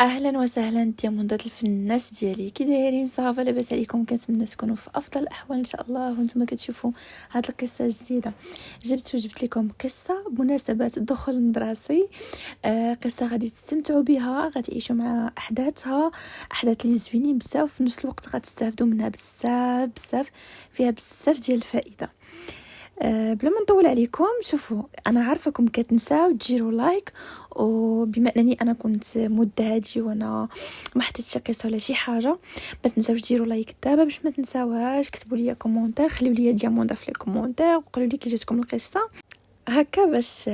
اهلا وسهلا دياموندات الفنانات ديالي، كي دايرين؟ صافا لاباس عليكم؟ كنتمنى تكونوا في افضل الاحوال ان شاء الله. وانتم كتشوفوا هاد القصه الجديده، جبت لكم قصه بمناسبه الدخول المدرسي. قصه غادي تستمتعوا بها، غتعيشوا مع احداث اللي زوينين بزاف، في نفس الوقت غتستافدوا منها بزاف فيها بزاف ديال الفائده. بلا ما نطول عليكم، شوفوا انا عارفاكم كتنساو ديروا لايك، وبما انني انا كنت مده هادي وانا ما حطيتش قصه ولا شي حاجه، ما تنساوش ديروا لايك دابا باش ما تنساوهاش. كتبوا لي كومونتير، خليو لي دياموندا في لي كومونتير وقولوا لي كي جاتكم القصه هكا، باش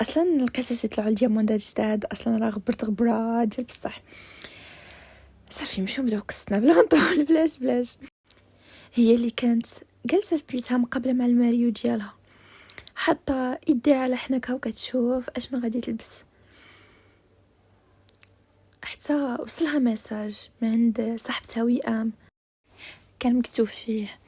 اصلا القصص يطلعوا لدياموندا جداد. اصلا راه غبرت غبره ديال بصح. صافي نمشيو نبداو قصتنا بلا ما نطول. بلاش هي اللي كانت جالسه في بيتها مقابله مع الماريو ديالها، حتى يديها على حنكها وكتشوف اشنو غادي تلبس، حتى وصلها مساج من عند صاحبتها وئام كان مكتوب فيه: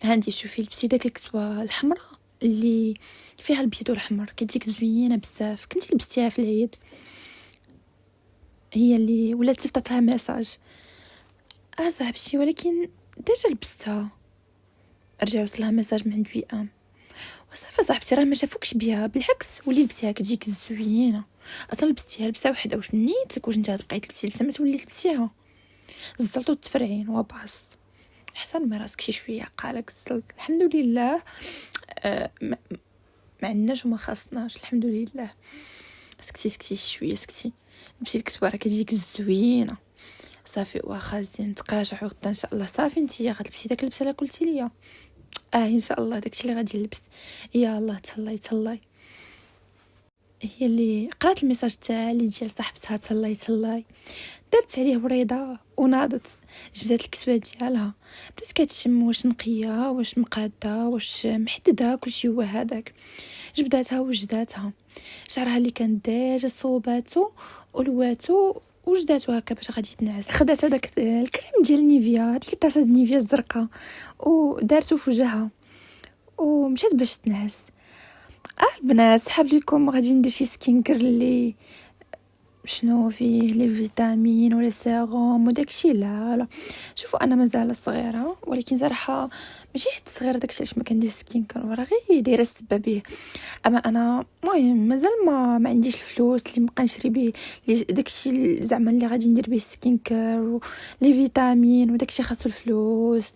هانتي شوفي لبسي داك الكسوه الحمراء اللي فيها البيض والاحمر، كتجيك زوينه بزاف، كنتي لبستيها في العيد. هي اللي ولات صيفطت لها مساج: صاحبتي ولكن ديجا لبستها. رجع وصلها مساج من عند وئام: وصافي صاحبتي راه ما شافوكش بها، بالعكس ولي لبسيها كتجيك زوينه، اصلا لبستيها وحده، واش نيتك؟ واش انت تبقاي تلبسي لبسه ما تولي تلبسيها؟ زلطوا التفرعين وباص احسن ما راسك شي شويه. قالك زلط الحمد لله، ما عندناش وما خاصناش الحمد لله. سكتي شويه، سكتي لبسي الكسوه راه كتجيك زوينه. صافي واخا زين تقاشع غدا ان شاء الله. صافي نتيا غتلبسي داك اللبسه اللي قلتي ليا؟ ان شاء الله داكشي اللي غادي نلبس. يا الله تهلاي. هي اللي قرات الميساج تاع اللي ديال صاحبتها، تهلاي دارت عليه وريضه وناضت، جبدات الكسوه ديالها، بدات كتشم واش نقيه واش مقاده واش محدده، كلشي هو هذاك. جبداتها وجداتها، شعرها اللي كان ديجا صوباتو ولواتو وجداتو هكا باش غادي تنعس. خدات هذاك الكريم ديال نيفيا، ديك الطاسه ديال نيفيا الزرقاء، ودارتو في وجهها ومشات باش تنعس. البنات سحاب لكم غادي ندير شي سكين كير اللي شنو فيه لي فيتامين ولا سيروم وداكشي. لا شوفوا انا مازال صغيره، ولكن صراحه ماشي حتى صغيره داكشي علاش ما كندير سكين كير، راه غير دايره السبه به. اما انا المهم مازال ما عنديش الفلوس اللي نبقى نشري به داكشي زعما اللي غادي ندير به سكين كير ولي فيتامين وداكشي. خاصو الفلوس،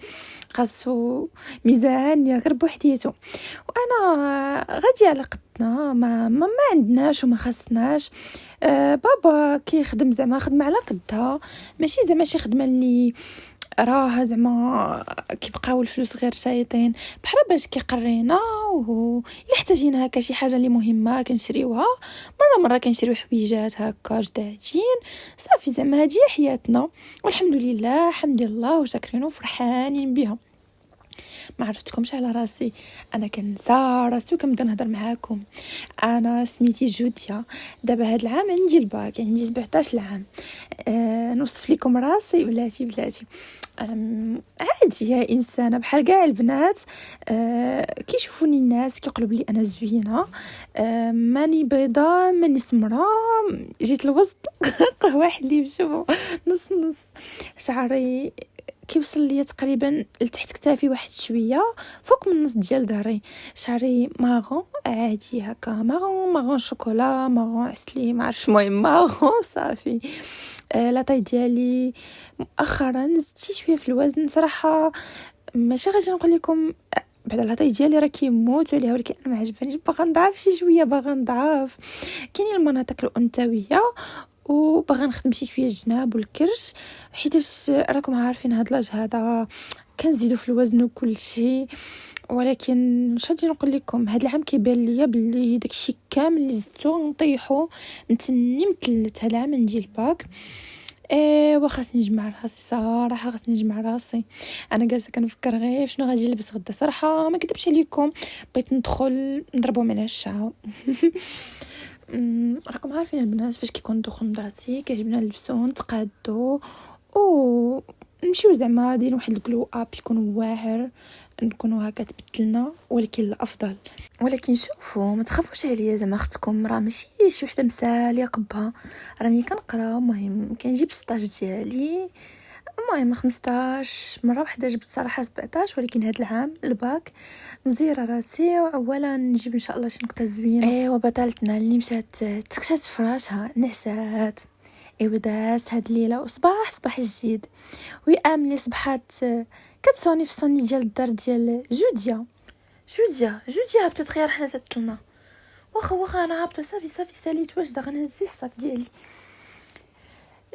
خاصو ميزانيه غير بوحديته، وانا غادي على قدنا ما عندناش وما خاصناش. بابا كيخدم زعما خدمه على قدها، ماشي زعما شي خدمه اللي راه زعما كيبقاو الفلوس غير شايطين، بحال باش كيقرينا الا احتاجينا هكا شي حاجه اللي مهمه كنشريوها. مره كنشريو حويجات هكا جدادين. صافي زعما هذه حياتنا، والحمد لله حمد الله وشاكرين وفرحانين بها. ما عرفتكمش على راسي، انا كنسى راسي وكنبدا نهضر معاكم. انا سميتي جوديا، دابا هاد العام عندي الباك، عندي 17 عام. نوصف لكم راسي بلاتي انا عاديه انسانه بحال كاع البنات. كيشوفوني الناس كيقولوا لي انا زوينه. ماني بيضاء ماني سمراء، جيت الوسط. قهوه حليب، شوفوا نص شعري كيوصل ليا تقريبا لتحت كتافي واحد شويه، فوق من النص ديال ظهري. شعري ماغون عادي هكا، ماغون شوكولا، ماغون عسلي، ما عرفش، المهم ماغون. صافي لا طاي ديالي مؤخرا زدت شويه في الوزن صراحه، ماشي غادي نقول لكم بعد لا طاي ديالي راه كيموت عليها، ولكن انا ما عجبانيش، باغا نضعف شي شويه، باغا نضعف. كاينين المناطق الانثويه وباغا نخدم شي شويه الجناب والكرش، حيتاش راكم عارفين هاد لاج هذا كنزيدو في الوزن وكل شيء. ولكن شادي نقول لكم هاد العام كيبان ليا باللي داكشي كامل اللي زدتو نطيحو نتني مثلت. هاد العام ندير الباك وخاصني نجمع راسي صراحه، خاصني نجمع راسي. انا جالسه كنفكر غير شنو غادي نلبس غدا صراحه، ما كذبش عليكم، بغيت ندخل نضربو من الشعر. راكم عارفين البنات فاش كيكون دخل دراسي كيعجبنا نلبسو نتقادو و نمشيو زعما دايرين واحد الجلو اب يكون واعر، نكونوا هكا تبدلنا، ولكن الافضل. ولكن شوفوا ما تخافوش عليا، زعما اختكم راه ماشي شي وحده مساليه قبها، راني كنقرا. المهم كنجيب 16 ديالي، المهم 15 مره واحده جبت صراحه 17، ولكن هذا العام الباك مزيره راسي وعوالا نجيب ان شاء الله شي نقطه زوينه. ايوا بطلتنا اللي مشات تكشات فراشها نعسات، ايوا داز هاد الليله وصباح جديد. ويام اللي صبحات كتصوني في الصوني ديال الدار ديال جوديا هبطت غير حنا تطلنا. واخا انا هابطه صافي ساليت واجده غنهز الصاك ديالي.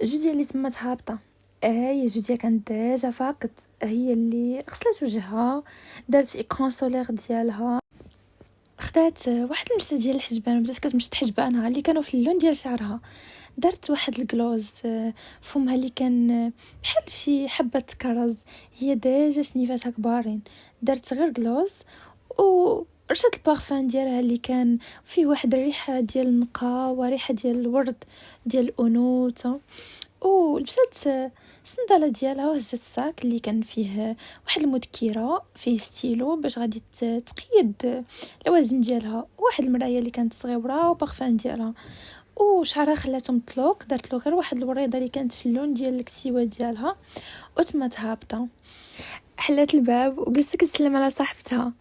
جوديا اللي تما هابطه، هي جوديا كانت ديجا فاقت، هي اللي غسلت وجهها، دارت ايكران سولير ديالها، خدات واحد المشطه ديال الحجبان وبدات كتمشط حجبانها اللي كانوا في اللون ديال شعرها، دارت واحد الكلوز فمها اللي كان بحال شي حبه كرز، هي ديجا شنيفاتها كبارين، دارت غير كلوز ورشات البارفان ديالها اللي كان فيه واحد الريحه ديال النقا وريحه ديال الورد ديال الانوثه، ولبست الصنداله ديالها وهزت الساك اللي كان فيه واحد المذكره فيه ستيلو باش غادي تقيد الوزن ديالها، واحد المرايه اللي كانت صغيره وبارفان ديالها، وشعرها خلاته مطلوق، دارت له غير واحد الوريضه اللي كانت في اللون ديال الكسيوه ديالها وتما هابطه. حلات الباب وجلست كتسلم على صاحبتها.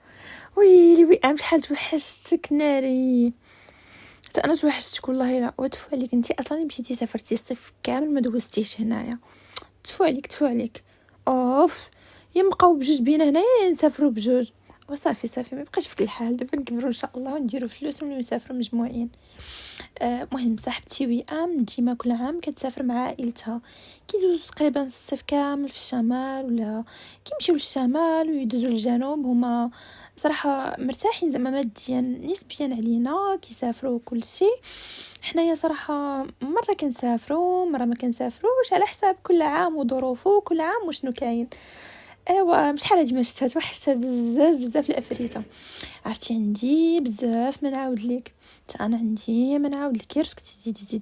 ويلي شحال توحشتك ناري. حتى انا توحشتك والله. لا وتفو عليك انتي اصلا مشيتي سافرتي الصيف كامل ما دوزتيش هنايا. تفو عليك اوف يبقاو بجوج بينا هنايا نسافروا بجوج وصافي ما بقاش في الحال. دابا نكبروا ان شاء الله ونديروا فلوس ونسافروا مجموعين. مهم صاحبتي وئام ديما كل عام كتسافر مع عائلتها، كيدوزوا تقريبا الصيف كامل في الشمال ولا كيمشيو للشمال ويدوزوا للجنوب. هما صراحه مرتاحين زعما ماديا نسبيا علينا، كيسافروا كل شيء. حنايا صراحه مره كنسافروا مره ما كنسافروش، على حساب كل عام وظروفه كل عام وشنو كاين. ايوا بشحال هادي ما شفتها توحشتها بزاف الافريته. عرفتي عندي بزاف ما نعاود لك، حتى انا عندي ما نعاود لك، غير زيدي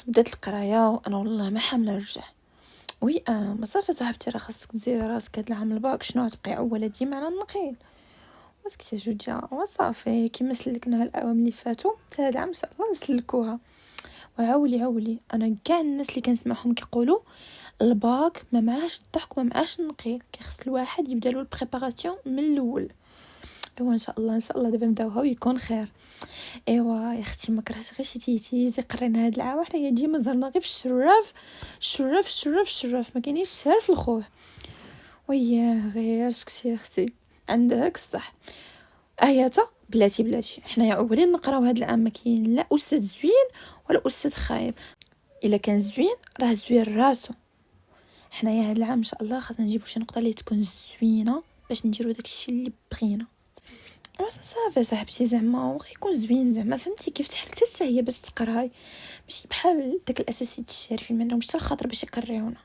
بدات القرايه وانا والله ما حامله نرجع. وي صافي صاحبتي راه خاصك تزيد راسك هاد العام الباك، شنو غتبقي عوله ديما على النقيل واسكتي جوجا وصافي كيما سلكناها الاعوام اللي فاتوا حتى هاد العام ان شاء الله نسلكوها. وعولي انا كاع الناس اللي كنسمعهم كيقولوا الباك ما معاش الضحك ما معاش النقيل، كيخص الواحد يبدا له البريباراسيون من الاول. ايوا ان شاء الله دابا نبداوها ويكون خير. ايوا يا اختي ما كرهتش غير شي تيتي قرينا هاد العام حنا ديما زرنا غير في الشراف ما كاينينش الشهر في الخوه. وياه غير سكتي يا اختي عندك الصح. اياتا بلاتي حنايا اولين نقراو هاد العام ما كاين لا استاذ زوين ولا استاذ خايب، الا كان زوين راه زوين راسو. حنايا هاد العام ان شاء الله خاصنا نجيبو شي نقطه اللي تكون زوينه باش نديرو داكشي اللي بغينا. صافي صاحبتي زعما غيكون زوين زعما فهمتي كيف تحل حتى هي باش تقراي، ماشي بحال داك الاساسيات الشارفين ما عندهمش حتى الخاطر باش يقريونا.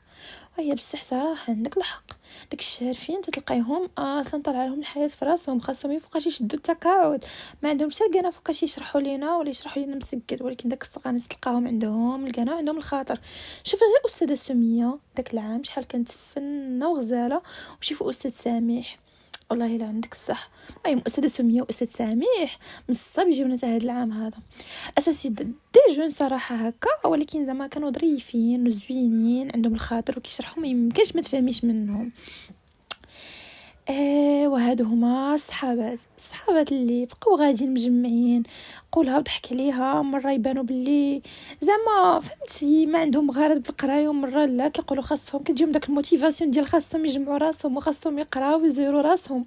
وهي بصح صراحه عندك الحق، داك الشارفين تلقايهم اصلا طالع لهم الحياه في راسهم، خاصهم يفوقاش يشدوا التقاعد، ما عندهمش القنا فوقاش يشرحوا لينا ولا يشرحوا لنا مسكد. ولكن داك الصغانيس تلقاهم عندهم القنا عندهم الخاطر. شوف غير استاذه سميه داك العام شحال كانت فنه وغزاله، وشوفوا استاذ سامح والله لا عندك الصح. المهم استاذه سميه واستاذ سامح نصاب يجيونا هذا العام هذا اساسي دي جون صراحه هكا، ولكن زعما كانوا ظريفين وزوينين عندهم الخاطر وكيشرحوا ما يمكنش ما تفهميش منهم. وهادو هما الصحابات اللي بقاو غاديين مجمعين، قولها وضحك عليها. مره يبانوا باللي زعما فهمتي ما عندهم غرض بالقرايه، ومره لا كيقولوا خاصهم كتجيهم داك الموتيفاسيون ديال خاصهم يجمعوا راسهم وخاصهم يقراو ويزيروا راسهم.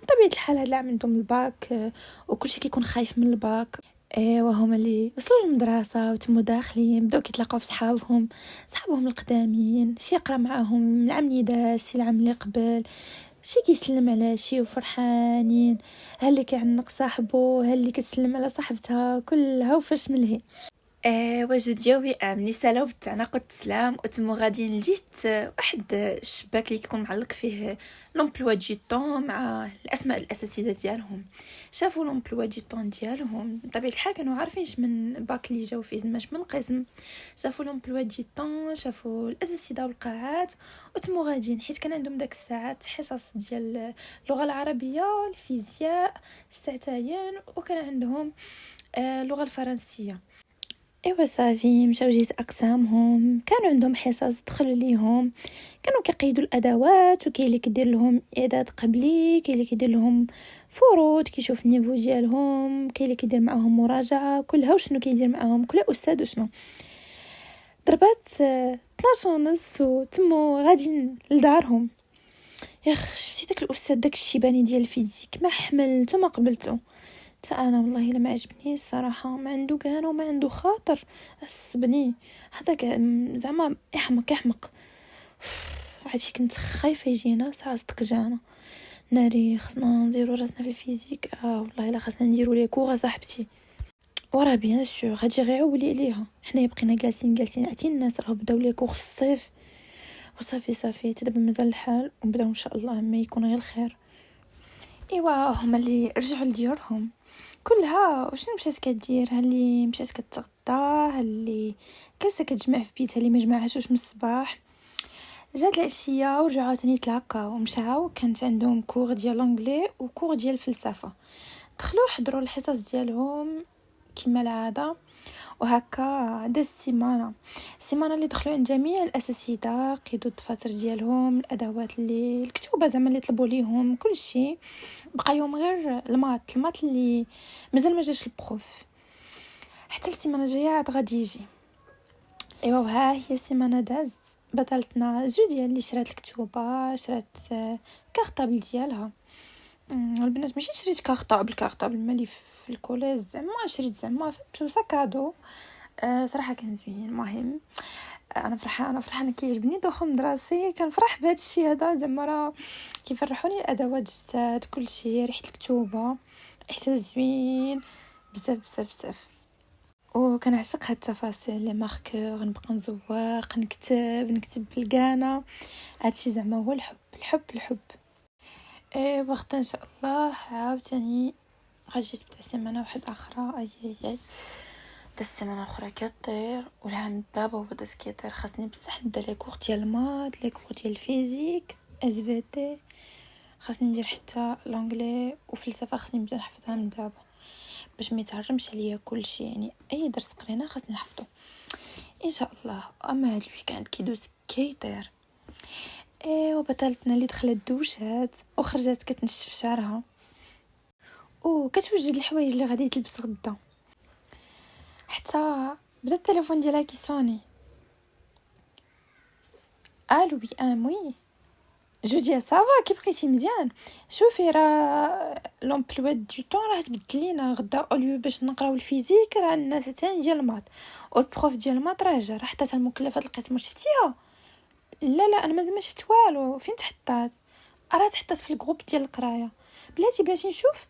بطبيعه الحال هاد العام عندهم الباك وكلشي كيكون خايف من الباك. وهما اللي وصلوا للمدرسه وتموا داخلين بداو كيتلاقاو في صحابهم القدامين، شي يقرا معاهم العام اللي داز شي العام اللي قبل، شي كيسلم على شي وفرحانين، ها اللي كيعنق صاحبه ها اللي كتسلم على صاحبتها كلها وفاش ملهي. وجد يومي ملي سالاو بالتعناق التسلام وتمو غاديين لجيت واحد الشباك اللي كيكون معلق فيه لومبلوا دو طون مع الاسماء الاساتذه ديالهم. شافوا لومبلوا دو طون ديالهم بطبيعه الحال كانوا عارفينش من باك اللي جاو فيه زعما من قسم. شافوا لومبلوا دو طون، شافوا الاساتذه والقاعات وتمو غاديين، حيت كان عندهم داك الساعات حصص ديال اللغه العربيه، الفيزياء، الساعتين، وكان عندهم اللغه الفرنسيه. ايوا صافي مشاو جيت اقسامهم، كانوا عندهم حصص دخلوا ليهم، كانوا كيقيدوا الادوات، وكاين اللي كيدير لهم اعداد قبلي، كاين اللي كيدير لهم فروض كيشوف النيفو ديالهم، كاين اللي كيدير معاهم مراجعه كلها وشنو كيدير معاهم كل استاذ وشنو. ضربات 12 ونص وتمو غاديين لدارهم. شفتي داك الاستاذ داك الشيباني ديال الفيزيك ما حملته ما قبلته. حتى انا والله الا ما عجبني الصراحه، ما عنده كان وما عنده خاطر. عصبني هذاك زعما يحمق. هادشي كنت خايفه يجينا ساعه صدق جانا ناري. خصنا نديرو راسنا في الفيزيك، والله الا خصنا نديرو لي كوغ صاحبتي. وراه بيان سور غادي غير عولي عليها، حنايا بقينا جالسين عتي الناس راه بداو لي كوغ في الصيف وصافي دابا مازال الحال وبداو ان شاء الله ما يكون غير الخير. ايوا هما اللي رجعوا لديورهم كلها وشنو مشات كدير، اللي مشات كتغدى، اللي كاسه كتجمع في بيتها، اللي ما جمعهاش من الصباح. جات العشيه ورجعوا عاوتاني تلاقاو ومشاو. كانت عندهم كور ديال لونجلي وكور ديال الفلسفه، دخلوا حضروا الحصص ديالهم كما العاده. وهكا دا السيمانه اللي دخلوا عند جميع الاساتذه، قيدوا الدفاتر ديالهم، الادوات اللي الكتوبه زعما اللي طلبوا ليهم كل شيء. بقى يوم غير المات اللي مازال ما جاش البروف، حتى السيمانه الجايه عاد غادي يجي. ايوا ها هي السيمانه دازت، بطلتنا ديال اللي شرات الكتوبه، شرات كارطابل ديالها. البنات ماشي شريت كارطابل مالي في الكوليج، زعما شريت زعما فهمتوا ساكادو. صراحه كان زوين. المهم انا فرحانه كيعجبني دخول دراسي، كنفرح بهذا الشيء هذا، زعما راه كيفرحوني الادوات الجداد كل شيء، ريحه الكتوبه، احساس زوين بزاف. وكنعشق هاد التفاصيل لي ماركور، نبقى نزوق نكتب بالكانه. هادشي زعما هو الحب. وقت ان شاء الله عاوتاني غادي تبدا سيمانه واحده اخرى. اي دا السيمانه الاخرى كطير، والعام دابا بدا كيطير. خاصني بصح نبدا لي كور ديال المات، لي كور ديال الفيزيك، اس في تي، خاصني ندير حتى لونجلي وفلسفه، خاصني نبدا نحفظها من دابا باش ما يتهرمش عليا كل شيء. يعني اي درس قرينا خاصني نحفظه ان شاء الله. اما هاد الويكاند كيدوز كيطير. وبطلتنا اللي دخلت دوشات وخرجت كتنشف شعرها وكتوجد الحوايج اللي غادي تلبس غدا. حتى بدا التليفون ديالها كيصوني. الو بي وي جوديا صافا كي بقيتي مزيان؟ شوفي راه لومبلوا دو طون راه تبدل لينا غدا، اوليو باش نقراو الفيزيك راه عندنا ثاني ديال المات، والبروف ديال المات راه جا، راه حطاتها المكلفات القسم. شفتيها؟ لا انا ما شفت والو. فين تحطات؟ راه تحطات في الجروب ديال القرايه. بلاتي نشوف.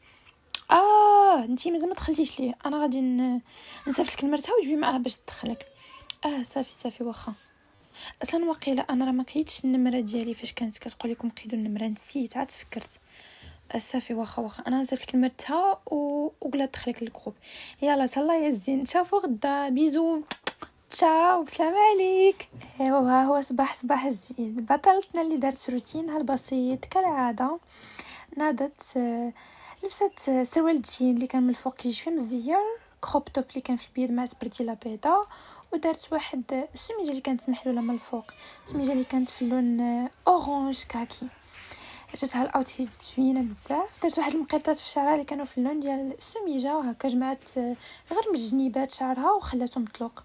انتي مازال ما دخلتيش ليه، انا غادي نصيفط لك نمرتها وتجي معاها باش تدخلك. صافي واخا. اصلا واقيلا انا راه ما قيدتش النمره ديالي فاش كانت كتقول لكم قيدوا النمره، نسيت عاد تفكرت. صافي واخا انا نصيفط لك نمرتها وقلت دخلك الجروب. يلا تهلا يا زين، نشوفوا غدا. بيزو، تشاو، بسلام عليك. ها هو صباح جديد. بطلتنا اللي دارت روتينها البسيط كالعاده. نادت لبست سروال جين اللي كان من الفوق كيجي فيه مزير، كروب توب اللي كان في البيض مع سبرديله بيضه، ودارت واحد السميجه اللي كانت محلوله من الفوق، السميجه اللي كانت في اللون اورانج كاكي. جاتها الاوتفيت زوينه بزاف. درت واحد المقيطات في شعرها اللي كانوا في اللون ديال السميجه، وهكا جمعت غير من الجنيبات شعرها وخلاتهم مطلوق.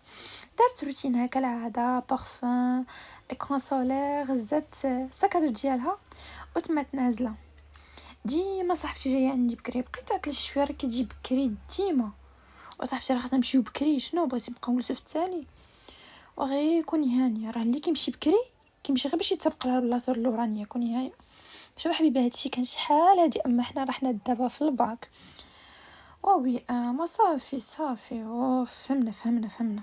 دارت روتين هكا العاده، بارفان، اكران سولير، زدت ساكادو ديالها وتمات نازله. ديما صاحبتي جايه عندي بكري، بقيت عطلت شويه، راه كتجي بكري ديما. وصاحبتي راه خاصنا نمشيو بكري، شنو بغيتي نبقاو نجلسوا في التالي؟ وغير كوني هانيه، راه اللي كيمشي بكري كيمشي غير باش يتسبق لها البلاصه اللورانيه. كوني هانيه. شوف حبيبه هادشي كان شحال هادي، اما حنا رحنا دابا في الباك وي ما صافي فهمنا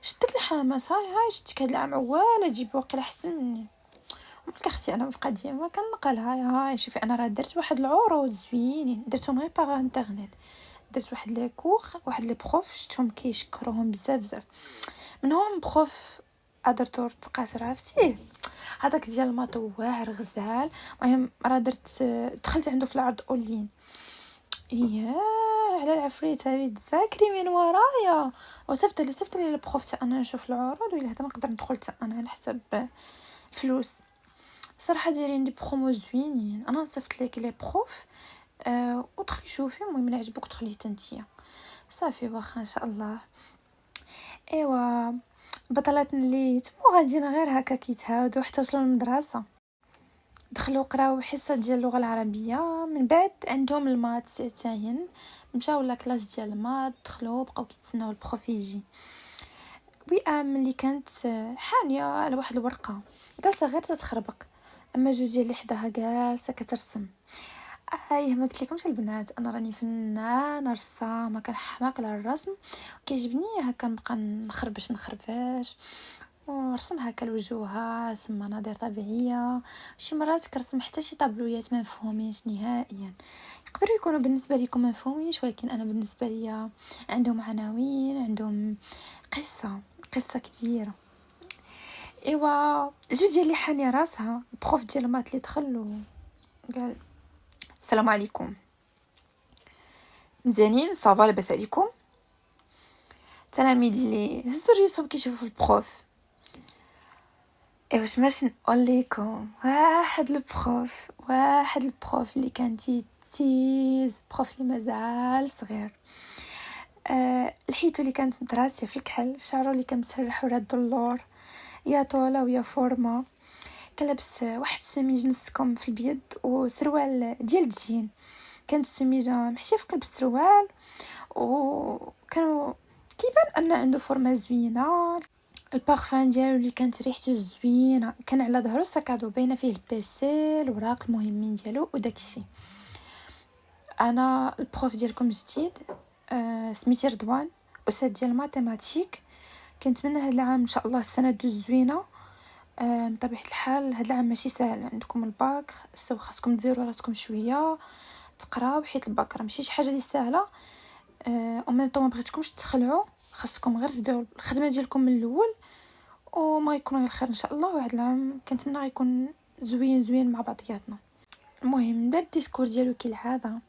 شدك الحماس. هاي شدك هاد العام عواله تجيب واقيلا احسن مني. مالك اختي انا بقى ديما كنقل هاي شوفي انا راه درت واحد العروض زوينين درتهم غير باغ انترنيت. درت واحد لي كور واحد لي بروف شفتهم كيشكروهم بزاف منهم بروف ادرتور تقاش عرفتيه هذاك ديال الماط واعر غزال. المهم راه دخلت عنده في العرض اونلاين. على العفريت هذه تذاكري من ورايا وصفت لي البروف تاع انا نشوف العروض ولا هذا نقدر ندخل حتى انا على حسب الفلوس. صراحه دايرين دي برومو زوينين. انا صيفط لك لي بروف ودخلي شوفي المهم الا عجبك دخلي تنتيا صافي واخا ان شاء الله. ايوا بطلاتنا اللي تمو غاديين غير هكا كيتهادوا حتى وصلوا للمدرسه دخلوا قراو حصه ديال اللغه العربيه من بعد عندهم المات سيتاين مشاو لاكلاس ديال المات دخلوا بقاو كيتسناو البروف يجي. ملي كانت حانيه على واحد الورقه جالسه غير تتخربق اما جوج اللي حداها جالسه كترسم. ما قلت لكمش البنات انا راني فنانه رسامه كنحماق على الرسم كيعجبني هكا نبقى نخربش ورسم هكا الوجوهات ثم مناظر طبيعيه. شي مرات كرسم حتى شي طابلويات ما مفهومينش نهائيا يقدروا يكونوا بالنسبه لكم ما مفهومينش ولكن انا بالنسبه لي عندهم عناوين عندهم قصه كبيره. ايوا جوج ديال اللي حانيه راسها بروف ديال المات اللي دخل قال السلام عليكم مزيانين صافا لاباس عليكم. التلاميذ اللي هزوا ريسهم كيشوفوا البروف واش ماش نقول لكم واحد البروف اللي كان تيز بروف اللي مازال صغير. الحيتو اللي كانت مدراسيه في الكحل شعره اللي كان مسرح ورا الدلور يا طوله ويا فورمه كان لابس واحد سميج نصكم في البيض وسروال ديال الجين كانت السميجه محشيه في قلب السروال وكانوا كيبان ان عنده فورمه زوينه. البارفان ديالو اللي كانت ريحته زوينه كان على ظهره سكادو باينه فيه البيسيل الوراق المهمين ديالو وداكشي. انا البروف ديالكم جديد سميتي رضوان استاذ ديال الماتيماتيك كنتمنى هذا العام ان شاء الله السنه دوز زوينه. بطبيعه الحال هذا العام ماشي سهل عندكم الباك سو خاصكم ديروا راسكم شويه تقراو حيت الباك راه ماشي شي حاجه اللي سهله. او ميم طون ما بغيتكمش تخلعوا خاصكم غير تبداو الخدمه ديالكم من الاول وما يكون غير خير ان شاء الله. وهذا العام كنتمنى غيكون زوين مع بعضياتنا. المهم دار الديسكور ديالو كالعاده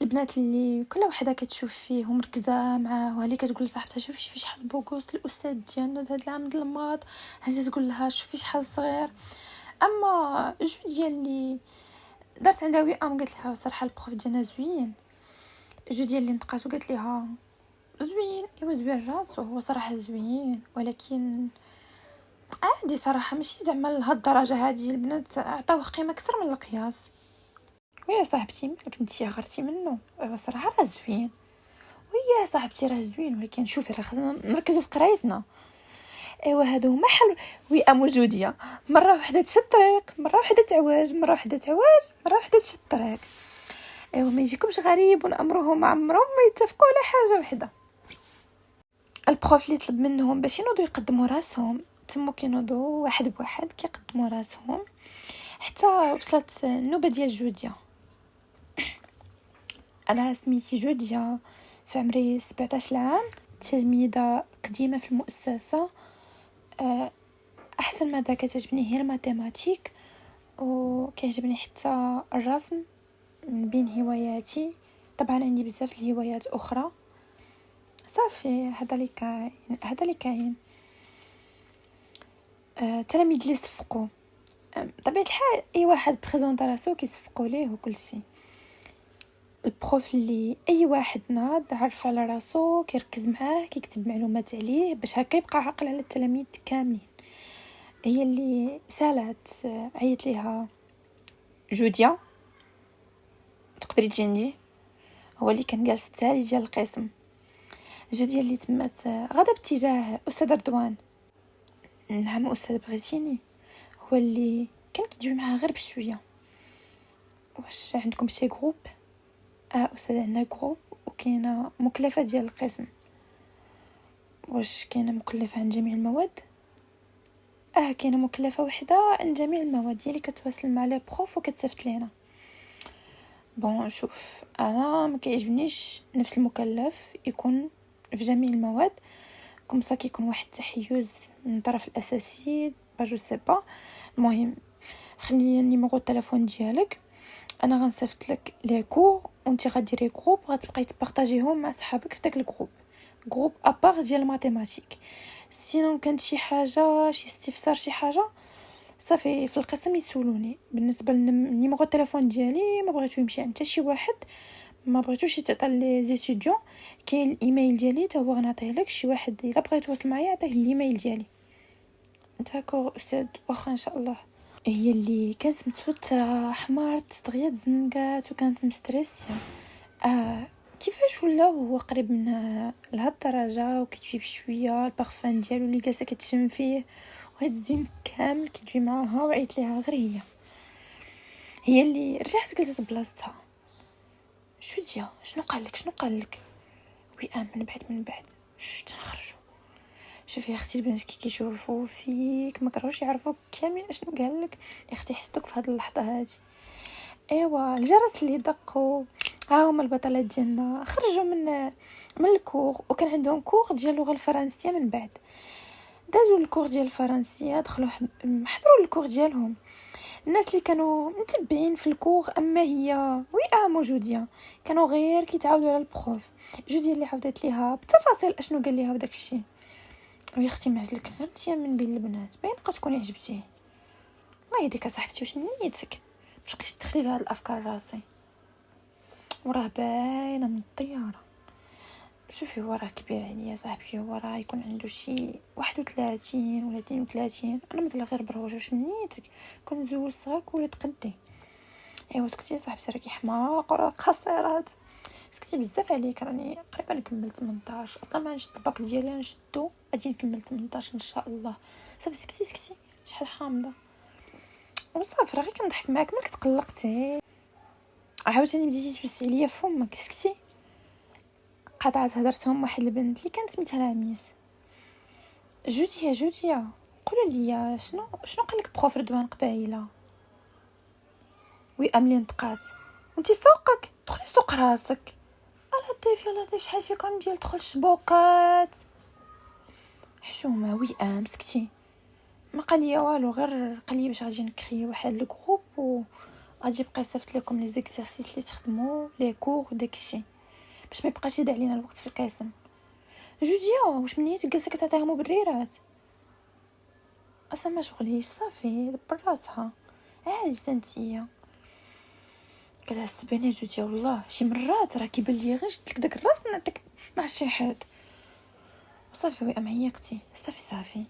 البنات اللي كل وحده كتشوف فيه ومركزه معاه وهلي كتقول لصاحبتها شوفي شحال بوغوس الاستاذ ديالنا هذا العام د الماط هانت تقول لها شوفي شحال صغير. اما جوج ديال اللي دارت عندها وئام قالت لها صراحه البروف ديالنا زوين. جوج ديال اللي نطقات وقالت لها زوين زوين راسو هو صراحه زوين ولكن عادي صراحه ماشي زعما لهاد الدرجه هذه. البنات عطاوه قيمه اكثر من القياس. ويا صاحبتي مالك نتيا غرتي منه صراحه راه زوين. ويا صاحبتي راه زوين ولكن شوفي راه خصنا نركزوا في قرايتنا. هادو هما حل موجوديه مره وحده تشد الطريق مره وحده تعواج مره وحده تشد الطريق. ما يجيكمش غريب امرهم عمرهم ما يتفقوا على حاجه وحده. البروف اللي طلب منهم باش ينوضوا يقدموا راسهم تمو كينوضوا واحد بواحد كيقدموا راسهم حتى وصلت النوبه ديال جوديا. انا سميتي جوديا في عمري 17 عام تلميذه قديمه في المؤسسه. احسن ماده كتعجبني هي الماتيماتيك وكيعجبني حتى الرسم من بين هواياتي. طبعا عندي بزاف الهوايات اخرى صافي هذا اللي كاين. تلاميذ اللي صفقوا طبيعه الحال اي واحد بريزونطا راسو كيصفقوا ليه وكل شيء. البروف اللي اي واحد ناض عرف على راسو كيركز معاه كيكتب معلومات عليه باش هكا يبقى عاقل على التلاميذ كاملين. هي اللي سالات عيط ليها جوديا تقدري تجي عندي. هو اللي كان جالس التالي ديال القسم. جوديا اللي تمات غدا باتجاه استاذ رضوان. نعم استاذ بغيتيني. هو اللي كان كيدوي معاه غير بشويه. واش عندكم شي جروب؟ استاذ عندنا جروب وكاينه مكلفه ديال القسم. واش كاينه مكلفه عن جميع المواد؟ كاينه مكلفه وحده عن جميع المواد، اللي كتواصل مع لي بروف وكتصيفط لينا. بون شوف، انا ما كيعجبنيش نفس المكلف يكون في جميع المواد، كومسا كيكون واحد التحيز من الطرف الاساسي جو سي با. المهم خلي النيميرو التليفون ديالك، انا غنصيفط لك لي كور وانت غديري جروب غتبقاي تبارطاجيهم مع صحابك في داك الجروب ابار ديال الماتيماتيك. سينون كانت شي حاجه، شي استفسار، شي حاجه صافي في القسم يسولوني. بالنسبه للنيميرو التليفون ديالي ما بغيتو يمشي عند حتى شي واحد، ما بغيتوش يتعطى لي زيتيديون. كاين الايميل ديالي تا هو غنعطيه لك، شي واحد الا بغى يتواصل معايا عطيه الايميل ديالي. داكور استاذ، واخا ان شاء الله. هي اللي كانت متوتره، حمارت دغيا تزنقات وكانت مستريسيه. كيفاش ولا هو قريب من لهاد الدرجه وكتجي بشويه البارفان ديالو اللي جالسه كتشم فيه وهاد الزين كامل كتجي معاها، وعيت ليها غير هي اللي رجعت جلست بلاصتها. شنو قال لك وي من بعد تنخرجوا. شوفي يا اختي، البنات كي كيشوفوا فيك ما كرهوش يعرفوا كامل اشنو قال لك. يا اختي حسيتك في هذه اللحظه هذه. ايوا الجرس اللي دقوا ها هما البطلات ديالنا. خرجوا من الكور، وكان عندهم كور ديال اللغه الفرنسيه. من بعد دازوا الكور ديال الفرنسيه، دخلوا حضروا الكور ديالهم. الناس اللي كانوا متبعين في الكور اما هي موجودين، كانوا غير كيتعاودوا على البروف. جودي اللي عاودت ليها بتفاصيل اشنو قال ليها وداك الشيء. ويا اختي معزلك غير انت من بين البنات، باين تكوني عجبتيه. ما يديك صاحبتي، واش نيتك بقيتي تدخلي لهاد الافكار راسي؟ وراه باينه من الطياره. شوفي هو راه كبير عليا صاحبتي، هو راه يكون عنده شي 31 ولا 32. انا مثلا غير بروج، واش نيتك كون زوج صغارك ولا تقدي؟ ايوا سكتي يا صاحبتي، راكي حماق وراه قصيرات. سكتي بزاف عليك، راني قريبا نكمل 18 اصلا. ما نشد الباك ديالي نشدو غادي نكمل 18 ان شاء الله. صافي سكتي شحال حامضه وصافي. راه غير كنضحك معاك، مالك تقلقتي عاوتاني بديتي توسعي ليا فمك. سكتي قطعت هضرتهم واحد البنت اللي كانت سميتها لاميس. جوديا قولوا لي شنو قال لك بروف رضوان قبايله؟ وي املي نطقات وانتي سوقك دخلي سوق راسك. لطيف يا لطيف، شحال فيكم ديال دخل شبوقات حشومه. وي سكتي، ما قال لي والو، غير قال لي باش غادي نكري واحد الجروب وغادي يبقى يصيفط لكم لي زيكسيرسيس اللي تخدموا لي كور وداكشي باش ما يبقاش يضيع علينا الوقت في القسم. جوديا واش منيتك جالسه كتعطيها مبررات؟ اصلا ما شغليش، صافي دبر راسها عادي. تنتيا كتعصبيني جوديا والله. شي مرات راه كيبان لي غير شدت لك داك الراس نعطيك مع شي حد. صافي وي عيقتي. صافي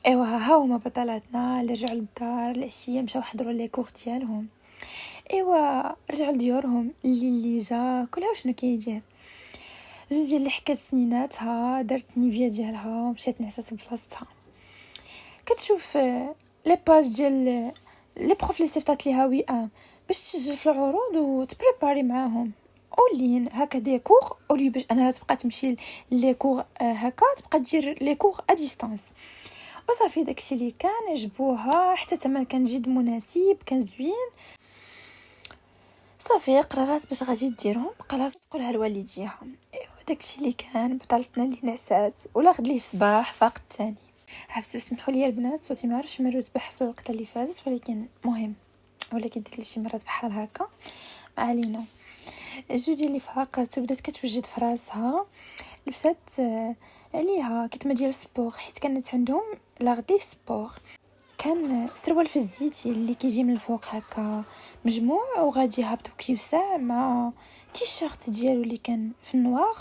ايوا ها هما بطلاتنا اللي رجعوا للدار العشيه، مشاو حضروا لي كور ديالهم. ايوا رجعوا لديورهم. اللي جا كلها شنو كيدير. جوج اللي حكات سنيناتها، دارت نيفيا ديالها ومشات نعسات بلاصتها. كتشوف لي باج ديال لي بروف لي صيفطات ليها باش تسجل في العروض وتبريباري معاهم اولين هكا دي كور، اولي باش انها تبقى تمشي لي كور هكا تبقى دير لي كور ا ديستانس. وصافي داكشي اللي كان عجبوها، حتى الثمن كان جد مناسب، كان زوين. صافي قررت باش غادي ديرهم، بقى تقولها لوالديها. ايوا داكشي اللي كان بطلتنا اللي نعسات ولا غد ليه في صباح فاق الثاني. عرفتوا سمحوا لي البنات، صوتي ما عرفتش مرات بح في الوقت اللي فاتت، ولكن مهم ولا كيدير لي شي مرات بحال هكا. علينا جودي اللي فاقت وبدات كتوجد في راسها، لبست عليها كتمه ديال السبور، حيت كانت عندهم لاغدي سبور. كان سروال في الزيتي اللي كيجي من الفوق هكا مجموع وغادي هابط وكيوسع، مع تيشيرت ديالو اللي كان في النوار،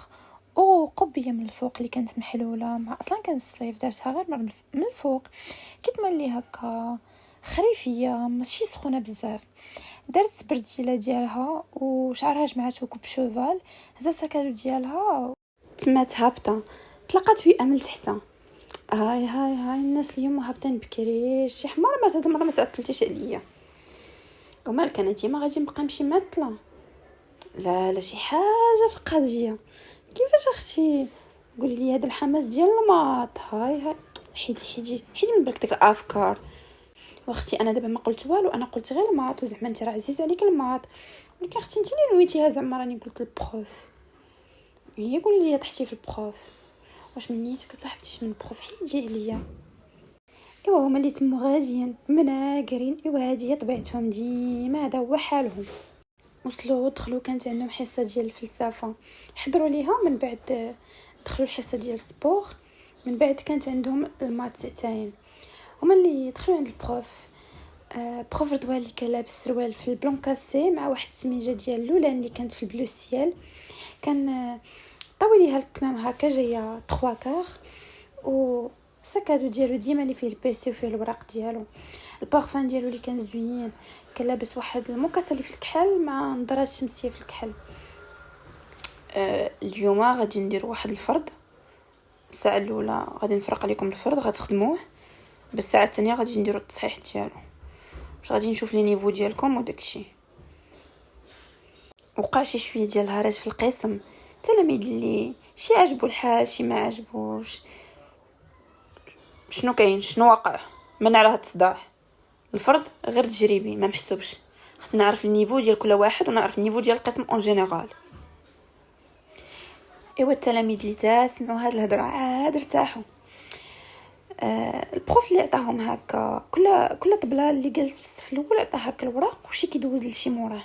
وقبيه من الفوق اللي كانت محلوله، مع اصلا كان الصيف دارتها غير من الفوق كتما اللي هكا خريفيه ماشي سخونه بزاف. دارت السبرديله ديالها وشعرها جمعته كوب شوفال، هزا السكادو ديالها تمات هابطه. طلقات ويئه من تحتها. هاي الناس اليوم هابطين بكري. شي حمار ما هاد المره ما تعطلتيش عليا. ومالك انا ديما غادي نبقى نمشي معطله؟ لا لا شي حاجه في القضيه. كيفاش اختي قولي لي هذا الحماس ديال الماط؟ هاي حيدي من بالك ديك الافكار. واختي انا دابا ما قلت والو، انا قلت غير الماط، وزعما انت راه عزيز عليك الماط، ولكن اختي انت اللي نويتيها. زعما راني قلت البروف، هي قولي لي طحتي في البروف. واش من نيتك صاحبتي شنو البروف؟ حيدي عليا. ايوا هما اللي تمو غاديين مناقرين، ايوا هادي طبيعتهم ديما، هذا هو حالهم. وصلوا دخلوا، كانت عندهم حصه ديال الفلسفه، حضروا ليها، من بعد دخلوا الحصه ديال السبور، من بعد كانت عندهم المات ساعتين. هما اللي دخلوا عند البروف. بروف رضوان اللي كان لابس سروال في البلون كاسي مع واحد السميجه ديال لولان اللي كانت في البلو سيال، كان طوي ليها الكمام هكا جايه 3 كار، و ساكادو ديالو ديما اللي فيه البيسي وفيه الوراق ديالو. البارفان ديالو اللي كان زوين، كان لابس واحد المكاسه اللي في الكحل مع نظارات شمسيه في الكحل. اليوم غادي ندير واحد الفرض، الساعه الاولى غادي نفرق عليكم الفرض غتخدموه، بالساعه الثانيه غادي نديروا التصحيح ديالو، باش غادي نشوف لي نيفو ديالكم وداكشي. وقع شي شويه ديال الهرج في القسم، التلاميذ اللي شي عجبو الحال شي ما عجبوش. شنو كاين؟ شنو واقع؟ من على هاد الصداع؟ الفرض غير تجريبي ما محسوبش، خصني نعرف النيفو ديال كل واحد ونعرف النيفو ديال القسم اون جينيرال. ايوا التلاميذ اللي تسمعوا هاد الهضره عاد ارتاحوا. البروف اللي عطاهم هكا كل طبله اللي جالس في الصف الاول عطاه هكا الوراق وشي كيدوز لشي موراه،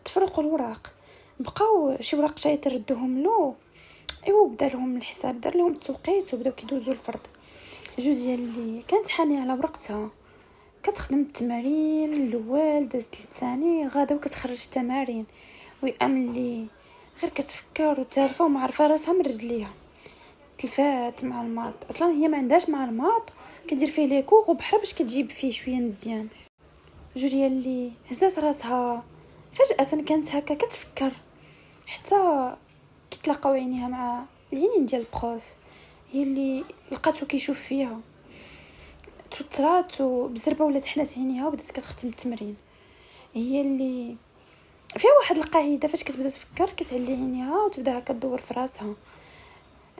تفرقوا الوراق، بقاو شي وراق جاي تردوهم له. ايوا بدا لهم الحساب، دار لهم التوقيت وبداو كيدوزوا الفرض. جو ديال اللي كانت حانيه على ورقتها كتخدم التمارين الاول، دازت الثاني غادا وكتخرج التمارين، ويام اللي غير كتفكر وتالفه وما عارفه راسها من رجليها. تلفات مع الماط، اصلا هي ما عندهاش مع الماط، كدير فيه لي كوغ وبحال باش كتجيب فيه شويه مزيان. جوليا اللي هزات راسها فجاه كانت هكا كتفكر، حتى كتلاقاو عينيها مع العينين ديال البروف، هي اللي لقاتو كيشوف فيها، توترات وبزربه ولات حنات عينيها وبدات كتختم التمرين. هي اللي فيها واحد القاعده، فاش كتبدا تفكر كتعلي عينيها وتبدا هكا تدور في راسها.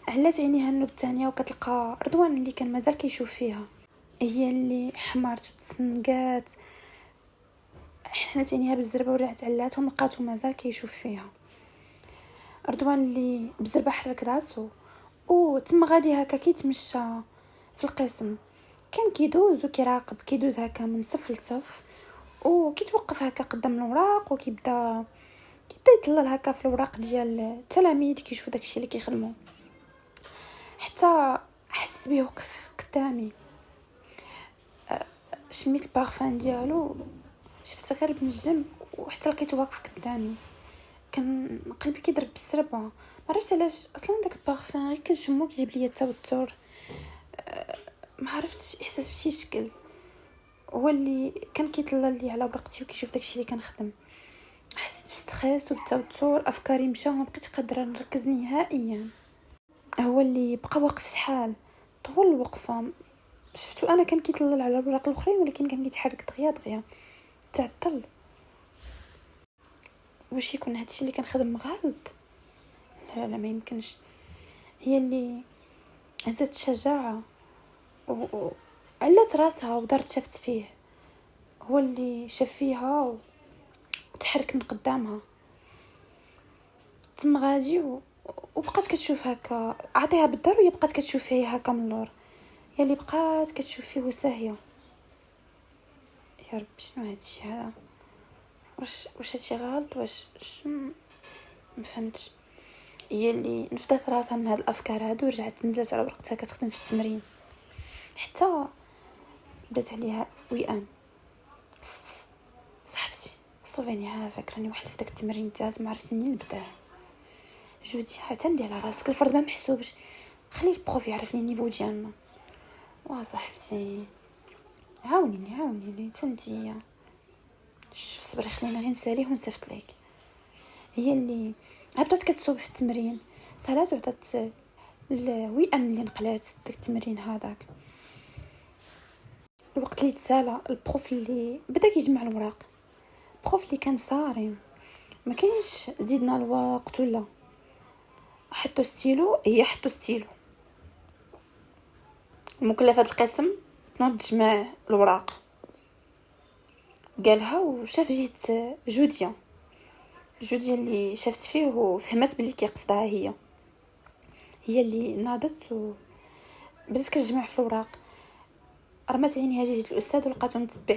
علات عينيها النوب الثانيه وكتلقى رضوان اللي كان مازال كيشوف فيها. هي اللي حمرت وتسنقات، حنات عينيها بالزربه ورجعت علاتهم لقاتو مازال كيشوف فيها. رضوان اللي بزربه حرك راسو وتم غادي هكا كيتمشى في القسم، كان كيدوز وكيراقب، كيدوز هكا من صف لصف وكيتوقف هكا قدام الوراق وكيبدا يطلل هكا في الوراق ديال التلاميذ كيشوف داكشي اللي كيخدموا، حتى حس بيه وقف قدامي. شميت البارفان ديالو، شفت غير من الجنب وحتى لقيته واقف قدامي، كان قلبي كيضرب بالسربه. ما عرفتش علاش اصلا داك البارفان غير كنشمو كيجيب لي التوتر، ما عرفتش احساس في شي شكل، هو اللي كان كيطلل لي على ورقتي وكيشوف داكشي اللي كنخدم. حسيت بستريس وبالتوتر، افكاري مشاو، ما بقيتش قادره نركز نهائيا. هو اللي بقى واقف شحال طول الوقفه، شفتو انا كان كيطلل على الوراق الاخرين ولكن كان كيتحرك دغيا تعطل. واش يكون هادشي اللي كنخدم غلط؟ لا ما يمكنش. هي اللي هزت شجاعه علات راسها ودارت شفت فيه، هو اللي شاف فيها وتحرك من قدامها. تم غادي وبقات كتشوف هكا، عطيها بالدار وهي بقات كتشوف فيه هكا من اللور، هي اللي بقات كتشوف فيه وساهيه. يا ربي شنو هادشي هذا؟ واش هادشي غلط؟ واش ما فهمتش. هي اللي نفضت راسها من هاد الافكار هادو ورجعت نزلت على ورقتها كتخدم في التمرين، حتى بدات عليها وئام. صاحبتي صوفيني عافاك، راني واحد في داك التمرين تاعت ما عرفت منين نبدا. جودي عتمدي على راسك، الفرض ما محسوبش، خلي البروف يعرف لي النيفو ديالنا. صاحبتي عاونيني تنتي، شوف صبري خلينا غير نساليه ونصيفط لك. هي اللي بدات كتصوب في التمرين، سالات وعطات الوئام اللي نقلات داك التمرين هذاك. الوقت اللي تسالى البروف اللي بدا كيجمع الوراق، البروف اللي كان صارم ما كاينش زيدنا الوقت ولا حطوا ستيلو، هي حطوا ستيلو. المكلفه القسم تنوض تجمع الوراق، قالها وشاف جيت جوديا اللي شافت فيه وفهمت بلي كيقصدها هي اللي ناضت وبدات كتجمع في الوراق. رمات عينيها جهه الاستاذ ولقاتو متبع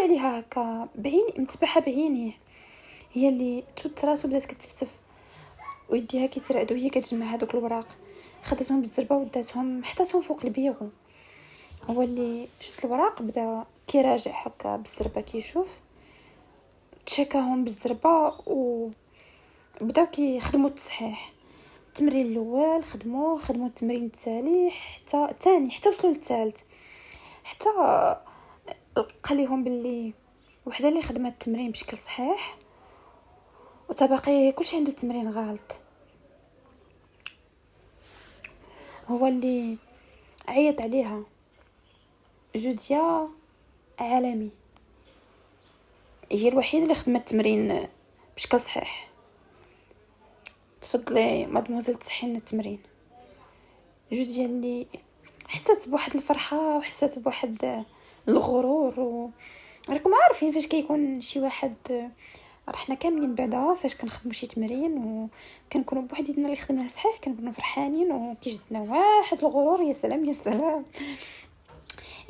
ليها هكا بعين متبعها بعينيه. هي اللي توترات وبدات كتفتف ويديها كيترعدوا وهي كتجمع هذوك الوراق. خدتهم بالزربه وداتهم حطاتهم فوق البيغو. هو اللي شد الوراق بدا كيراجع هكا بالزربه كيشوف، تشكاهم بالزربه وبداو كيخدموا التصحيح. التمرين الاول خدموا التمرين الثاني حتى وصلوا للثالث، حتى لقى ليهم باللي وحده اللي خدمت التمرين بشكل صحيح وتبقي كلشي عنده التمرين غلط. هو اللي عيط عليها جوديا عالمي، هي الوحيده اللي خدمت التمرين بشكل صحيح. تفضلي مادموزيل تصحي لنا التمرين. جوديا اللي حسيت بواحد الفرحه وحسيت بواحد الغرور راكم عارفين فاش كيكون شي واحد، حنا كاملين بعدا فاش كنخدموا شي تمرين وكنكونوا بوحدينا اللي خدمناه صحيح كنكونوا فرحانين وكيجدنا واحد الغرور. يا سلام يا سلام.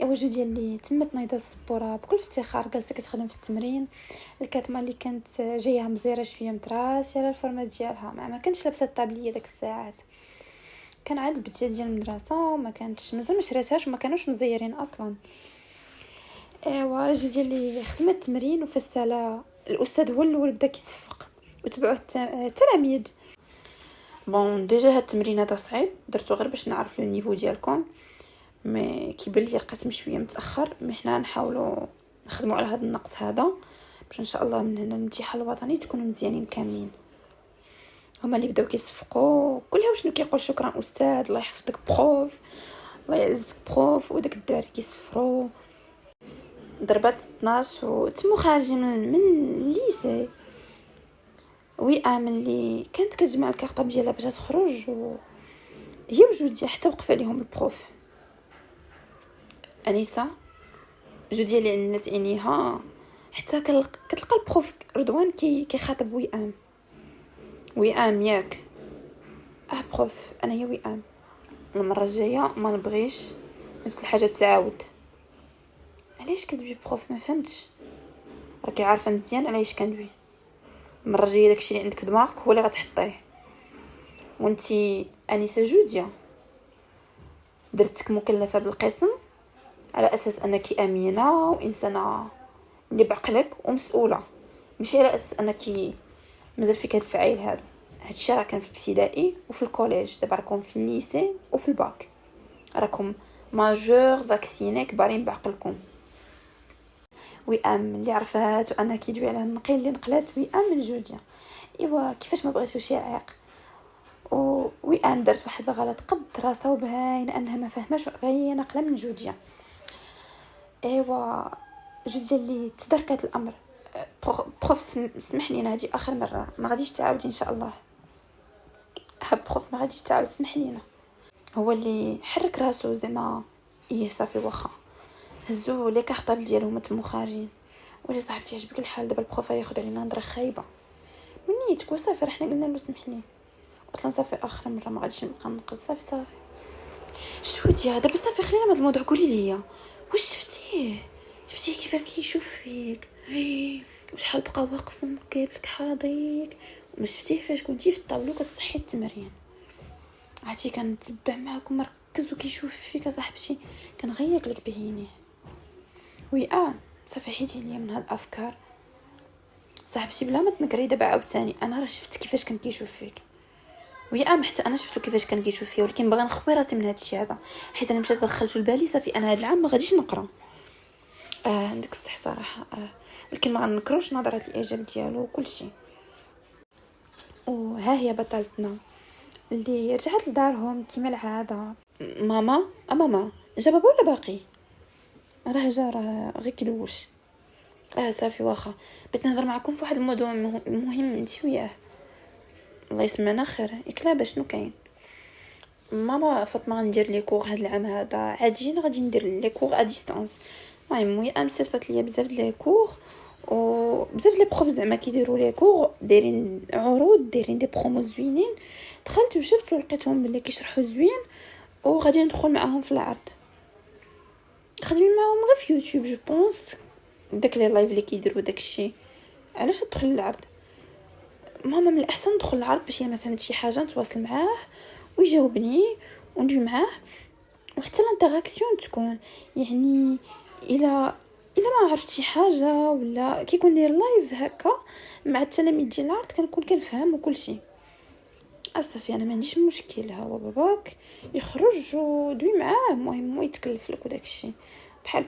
ايوا جوديا اللي تمت نايضه السبوره بكل افتخار جالسه كتخدم في التمرين. الكاتمه اللي كانت جايه مزيره شويه متراسيه على الفورمه ديالها، ما كانش لابسه الطابليه داك الساعات، كان عاد البديه ديال المدرسه وما كانتش مازال ما شراتهاش وما كانوش مزيرين اصلا. ايوا جوديا اللي خدمت التمرين وفي الساله الاستاذ هو الاول بدا كيصفق وتبعوا التلاميذ. بون ديجا هاد التمرين هذا صعيب درتو غير باش نعرف لو نيفو ديالكم، مي كيبان لي القسم شويه متاخر، مي حنا نحاولوا نخدموا على هذا النقص هذا باش ان شاء الله من هنا الامتحان الوطني تكونوا مزيانين كاملين. هما اللي بداو كيصفقوا كلها وشنو كيقول شكرا استاذ، الله يحفظك بروف، الله يعزك بروف، وداك الدراري كيصفروا. ضربات 12 وتمو خارجين من الليسي. اللي كانت كتجمع الكارطاب ديالها باش تخرج هي وجوديا حتى وقف عليهم البروف. انيسه جوديا اللي عنات عينيها حتى كتلقى البروف رضوان كيخاطب وئام ياك بروف انا هي وئام، المره الجايه ما نبغيش نفس الحاجه تعاود. علاش كتبي بروف؟ ما فهمتش، راكي عارفه مزيان علاش كندوي. المره الجايه داكشي اللي عندك في دماغك هو اللي غتحطيه. وانتي انيسه جوديا درتك مكلفه بالقسم على اساس انك امينه وانسانه اللي بعقلك ومسؤوله، ماشي على اساس انك مازال فيك هاد الفعايل هادشي راه كان في الابتدائي وفي الكوليج، دابا راكم في الليسي وفي الباك، راكم ماجور فاكسيني كبارين بعقلكم. اللي عرفات وانا كيدوي على النقيل اللي نقلات من جوديا. ايوا كيفاش ما بغيتوش يعيق درت واحد الغلط قد راسها وباين انها ما فهماش غير نقله من جوديا. ايوا جوديا اللي تداركات الامر. بروف سمح لينا هذه اخر مره، ما غاديش تعاودي ان شاء الله. بروف ما غاديش تعاود، سمح لينا. هو اللي حرك راسو زعما صافي واخا هزو لي كارطاب ديالهم تمو خارجين. ولي صاحبتي عجبك الحال دابا البروف ياخذ علينا نظره خايبه منيتك وصافي، حنا قلنا له سمح لي اصلا صافي اخر مره ما غاديش نبقى نقل صافي جوديا دابا صافي خلينا من هذا الموضوع. قولي لي واش شفتيه كيف كيشوف فيك وشحال بقى واقف ومقابلك حاضيك، وما شفتيه فاش كنتي في الطابلو كتصحي التمرين عرفتي كنتبع معاك ومركز وكيشوف فيك صاحبتي كنغيق لك بعينيه. صافي حيدي ليا من هاد الافكار صاحبتي بلا ما تنكري. دابا عاوتاني انا راه شفت كيفاش كان كيشوف فيك حتى انا شفتو كيفاش كان كيشوف فيا، ولكن باغي نخوي راسي من هاد الشيء هذا حيت انا مشيت دخلته لبالي صافي انا هاد العام ما غاديش نقرا. عندك الصح صراحه ولكن ما غنكروش نظرات الاعجاب ديالو وكل شيء. وها هي بطلتنا اللي رجعت لدارهم كيما العاده. ماما جا بابا ولا باقي؟ راه جا غير كيلوش. صافي واخا بغيت نهضر معكم في واحد الموضوع مهم انت وياه. الله يسمعنا خير. ياك شنو كاين؟ ماما فاطمه غندير لي كور هاد العام هذا عاديين، غادي ندير لي كور ا ديستانس. المهم وي امسرت ليا بزاف د لي كور وبزاف لي بروف زعما كيديروا لي كور دايرين عروض، دايرين دي برومو زوينين. دخلت وشفت ولقيتهم بلي كيشرحوا زوين وغادي ندخل معاهم في العرض. خدمين معاهم غير في يوتيوب جو بونس داك لي لايف اللي كيديروا داكشي. علاش تدخل للعرض؟ ماما من الاحسن ندخل للعرض باش الا ما فهمت شي حاجه نتواصل معاه ويجاوبني وندوي معاه، وحتى الانتراكسيون تكون يعني الا ما عرفت شي حاجه ولا كيكون داير لايف هكا مع التلاميذ ديال العرض كنكون كنفهم وكل شيء. صافي انا ما عنديش مشكل، ها هو باباك يخرج ودوي معاه، المهم هو يتكلف لك وداك الشيء بحال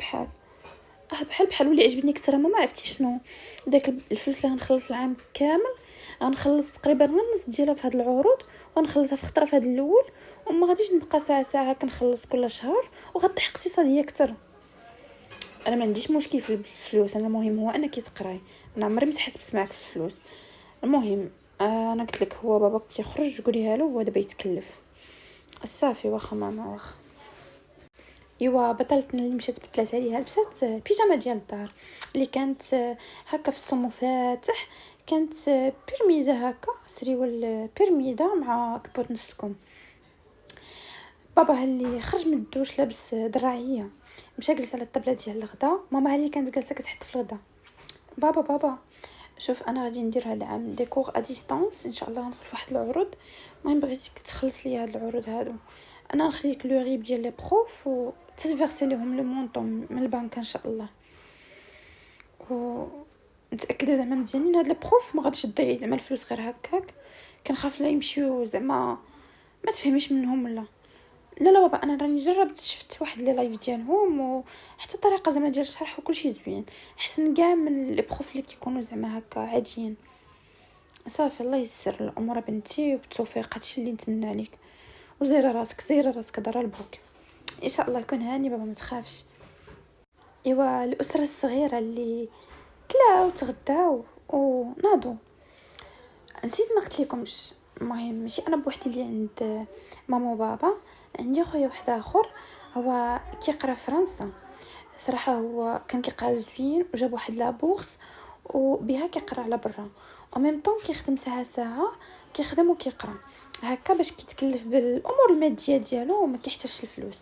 بحال واللي عجبني اكثر ماما عرفتي شنو؟ داك الفلوس اللي غنخلص العام كامل غنخلص تقريبا النص ديالها في هاد العروض، وغنخلصها في خطره في هاد الاول، وما غاديش نبقى ساعه كنخلص كل شهر وغطيح اقتصاديه اكثر. انا ما عنديش مشكل في الفلوس، انا المهم هو انك تقراي. انا عمري ما تحسبت معك في الفلوس. المهم انا قلت لك هو باباك كيخرج قوليها له هو دابا يتكلف. صافي واخا ماما واخا. ايوا بطلتنا اللي مشات بدلات عليها لبسات بيجامه ديال الدار اللي كانت هكا في الصمو فاتح، كانت بيرميده هكا سريو البيرميده مع كبوت نصكم. بابا اللي خرج من الدوش لابس دراعيه، مشى جلس على الطبله ديال الغدا. ماما اللي كانت جالسه كتحط في الغدا. بابا شوف انا غادي ندير هذا العام ديكور ا ديستانس ان شاء الله، ندخل في واحد العروض. المهم بغيتك تخلص لي هاد العروض هادو، انا نخليك لو غيب ديال لي بروف وتتفيرسي لهم لو مونطون من البنك ان شاء الله. و متاكده زعما مزيانين هاد لي بروف، ما غاديش تضيعي زعما الفلوس غير هكاك. كنخاف لا يمشيو زعما ما تفهميش منهم ولا لا بابا. انا راني جربت شفت واحد لي لايف ديالهم وحتى الطريقه زعما ديال الشرح وكل شيء زوين، احسن كاع من لي بروف اللي كيكونوا زعما هكا عاديين. صافي الله يسر الامور بنتي وبالتوفيق، هادشي اللي نتمنى عليك. وزيري راسك دار البوك ان شاء الله يكون هاني بابا ما تخافش. ايوا الاسره الصغيره اللي كلاو تغداو وناضوا. نسيت ما قلت لكمش، المهم ماشي انا بوحدي اللي عند ماما وبابا، عندي خويا واحد اخر هو كيقرا في فرنسا. صراحه هو كان كيقرا زوين وجاب واحد لابورس وبها كيقرا على برا، وميم طون كيخدم ساعه كيخدم وكيقرا هكا باش كيتكلف بالامور الماديه ديالو وما كيحتاجش الفلوس.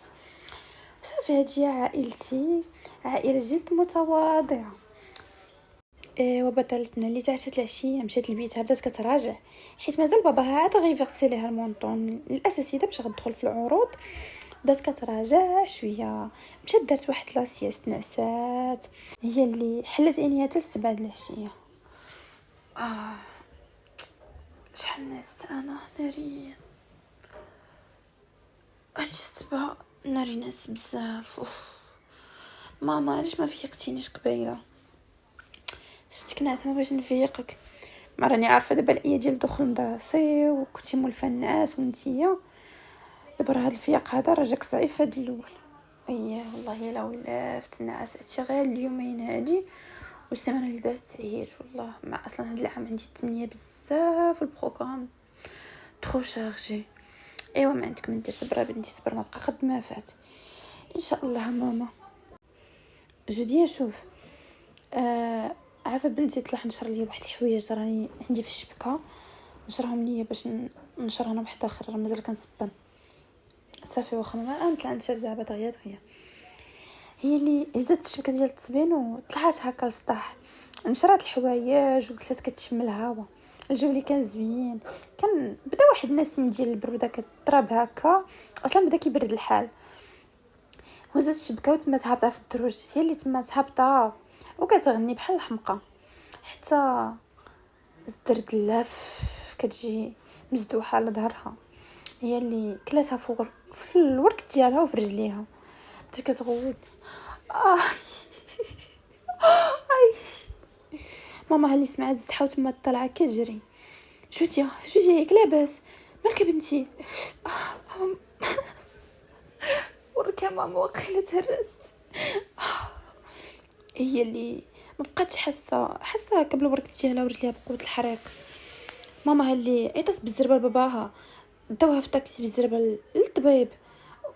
صافي هادي عائلتي، عائله جد متواضعه. وبطلتنا اللي تعشت العشيه مشات لبيتها بدات كتراجع، حيت مازال باباها عاد غيفيرسي ليها المونطون الاساسي باش غتدخل في العروض. بدات كتراجع شويه، مشات دارت واحد لاسياست نعسات، هي اللي حلت عينيها حتى 7 د العشيه. شحال نعست انا ناريا، هادشي 7 ناري ناس بزاف. ماما علاش ما فيقتينيش قبيله؟ شفتك ناعسه ما باش نفيقك، ما راني عارفه دابا الايه ديال دخول مدرسي وكنتي مولفه النعاس وانتيا دابا هاد الفياق هذا راجاك صعيب هاد الاول. اييه والله الا ولفت النعاس هادشي غير اليومين هادي والسيمانه اللي دازت عييت والله. مع اصلا هاد العام عندي 8 بزاف البروغرام ترو شارجي. ايوا ما عندك من دير، صبر بنتي صبر، ما بقى قد ما فات ان شاء الله. ماما جوديا شوف عافا بنتي طلع نشر لي واحد الحوايج راني عندي في الشبكه، نشرهم ليا باش نشر انا واحد اخر راه مازال كنسبن. صافي واخا ما نطلع نشر دابا دغيا هي اللي هزت الشبكه ديال التصبين وطلعت هكا للسطح، نشرات الحوايج وجلست كتشم الهواء. الجو اللي كان زوين، كان بدا واحد النسيم ديال البروده كتطرب هكا، اصلا بدا كيبرد الحال. وزات الشبكه وتما هابطه في الدروج، هي اللي تما هابطه وكتغني بحال الحمقى، حتى الدرد اللف كتجي مزدوحه على ظهرها. هي اللي كلاتها فوق في الورك ديالها وفي رجليها، بدات كتغوت. اي ماما اللي سمعت زدت حاوت ما طلعه كتجري. جوديا ياك لاباس؟ مالك بنتي؟ ورك يا ماما وقيله تهرست. هي اللي ما بقاتش حاسه هكا بالورك ديالها ورجليها بقوه الحريق. ماما اللي عيطت بالزربه لباباها، داوها في طاكسي بالزربه للطبيب،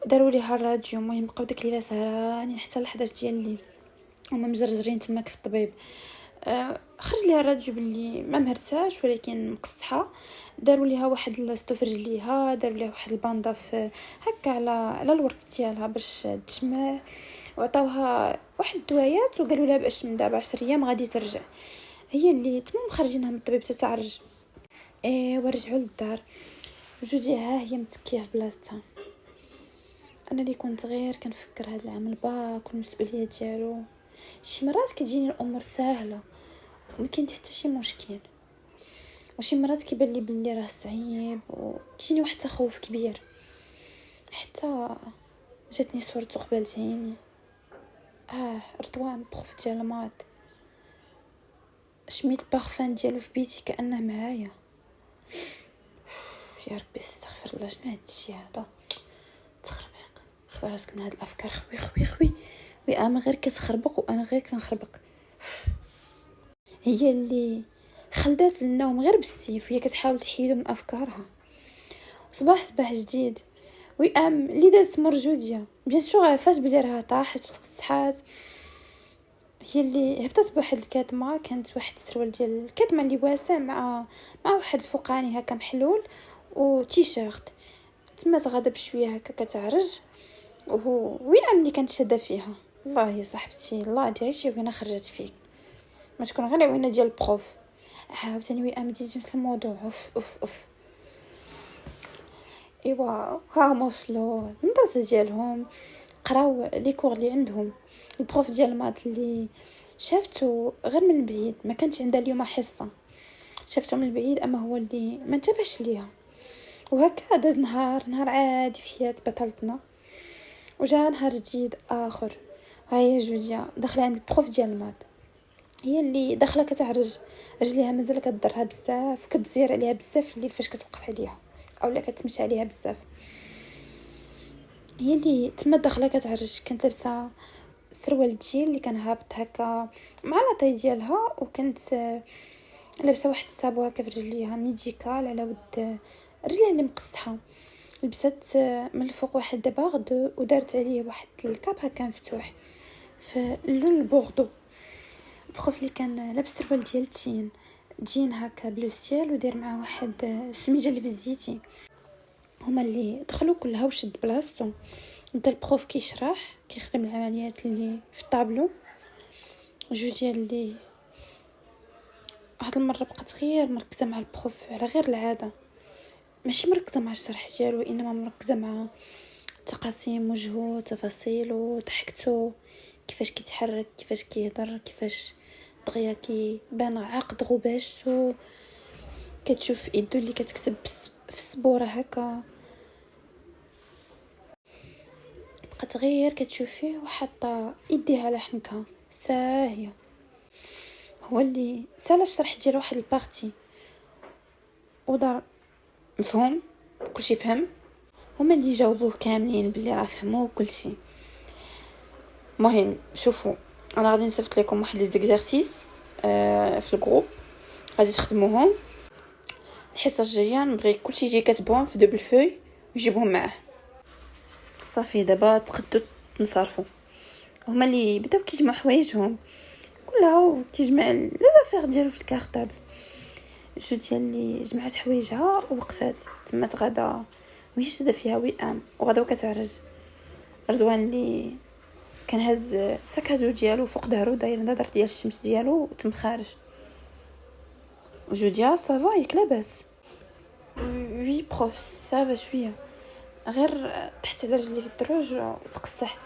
داروا ليها الراديو. المهم بقاو ديك الليله سهرانين حتى ل 11 ديال الليل، هما مجرجرين تماك في الطبيب. خرج ليها الراديو باللي ما مهرساش ولكن مقصحه. داروا ليها واحد لاستو في رجليها، داروا ليها واحد الباندا في هكا على الورك ديالها باش تشمع، وعطاوها واحد الدوايات وقالوا لها باش من دابا 10 ايام غادي ترجع. هي اللي تمام خارجينها من الطبيب تتعرج. ورجعوا للدار. جوجي ها هي متكيه في بلاصتها. انا اللي كنت غير كنفكر هذا العام الباك والمسؤوليه ديالو. شي مرات كتجيني الامور سهله وما كاين حتى شي مشكل، وشي مرات كيبان لي بلي راه صعيب وكيجيني واحد تخوف كبير. حتى جاتني صورته قبل عيني، رضوان بروف ديال المات، شميت البارفان ديالو في بيتي كانه معايا. يا ربي استغفر الله، شنو هاد الشيء هذا؟ تخربيق. خبر راسك من هاد الافكار خوي اما غير كتخربق وانا غير كنخربق. هي اللي خلدات النوم غير بالسيف وهي كتحاول تحيدو من افكارها. صباح جديد، وام اللي دازت مرجوديه بيان سور عرفات بلي راها طاحت وتقصحات. هي اللي هبطت بواحد الكاتمه، كانت واحد السروال ديال الكاتمه اللي واسع مع واحد الفوقاني هكا محلول وتيشيرت. تما تغادا بشويه هكا كتعرج، وام اللي كانت شاده فيها. الله يا صاحبتي، الله ديري شي وين خرجت فيك، ما تكون غير وين ديال البروف. عاوتاني وام ديال نفس الموضوع. اوف ايوا ها وصلوا المدرسه ديالهم، قراو لي كور اللي عندهم. البروف ديال المات اللي شافته غير من بعيد، ما كانتش عندها اليوم حصه، شافته من بعيد اما هو اللي ما انتبهش ليها. وهكا داز نهار عادي في حياه بطلتنا. وجاء نهار جديد اخر، هي جوجيا داخله عند البروف ديال المات. هي اللي داخله كتعرج، رجليها مازال كضرها بزاف وكتزير عليها بزاف الليل فاش كتوقف عليها اولا كتمشي عليها بزاف. هي اللي تما داخله كتعرج، كانت لابسه سروال جيل اللي كان هابط هكا مع لاطاي ديالها، وكانت لابسه واحد الصابو هكا في رجليها ميديكال على ود رجليها اللي مقصحه. لبست من الفوق واحد دباغد ودارت عليه واحد الكاب هكا مفتوح في اللون البوردو. البروف اللي كان لابس سروال ديال جين هكا بلو سيال ودير معاه واحد سميجه اللي في الزيتي. هما اللي دخلوا كلها وشد بلاصتو. بدا البروف كيشرح كيخدم العمليات اللي في الطابلو. جوجيا اللي هاد المره بقات غير مركزه مع البروف على غير العاده، ماشي مركزه مع الشرح ديالو انما مركزه مع تقاسيم وجهه تفاصيله ضحكته، كيفاش كيتحرك كيفاش كيهضر كيفاش دغيا كيبان عاقد غباش كتشوف يدو اللي كتكتب في السبوره هكا. بقات غير كتشوف فيه وحاطه يديها على حنكها ساهيه. هو اللي سال الشرح ديال واحد البارتي ودار مفهوم كلشي فهم. هما اللي جاوبوه كاملين باللي راه فهموا كلشي. المهم شوفوا، انا غادي نصيفط لكم واحد لي زيكزارسيس في الجروب غادي تخدموهم. الحصه الجايه نبغي كلشي يجي كاتبهم في دوبل فوي ويجيبهم معاه. صافي دابا تقدوا تنصرفوا. هما اللي بداو كيجمعوا حوايجهم كلها وكيجمع لي زافير ديالو في الكارطابل. جو ديال اللي جمعت حوايجها ووقفات تما تغدا وهي شاده فيها وئام وغدا كتعرج. رضوان اللي كان هز ساكادو ديالو فوق ظهرو داير نظر ديال الشمس ديالو تم خارج. وجوديا صافا ياك لاباس؟ وي بروف صافا شويه، غير تحت على رجلي في الدروج وتقصحت.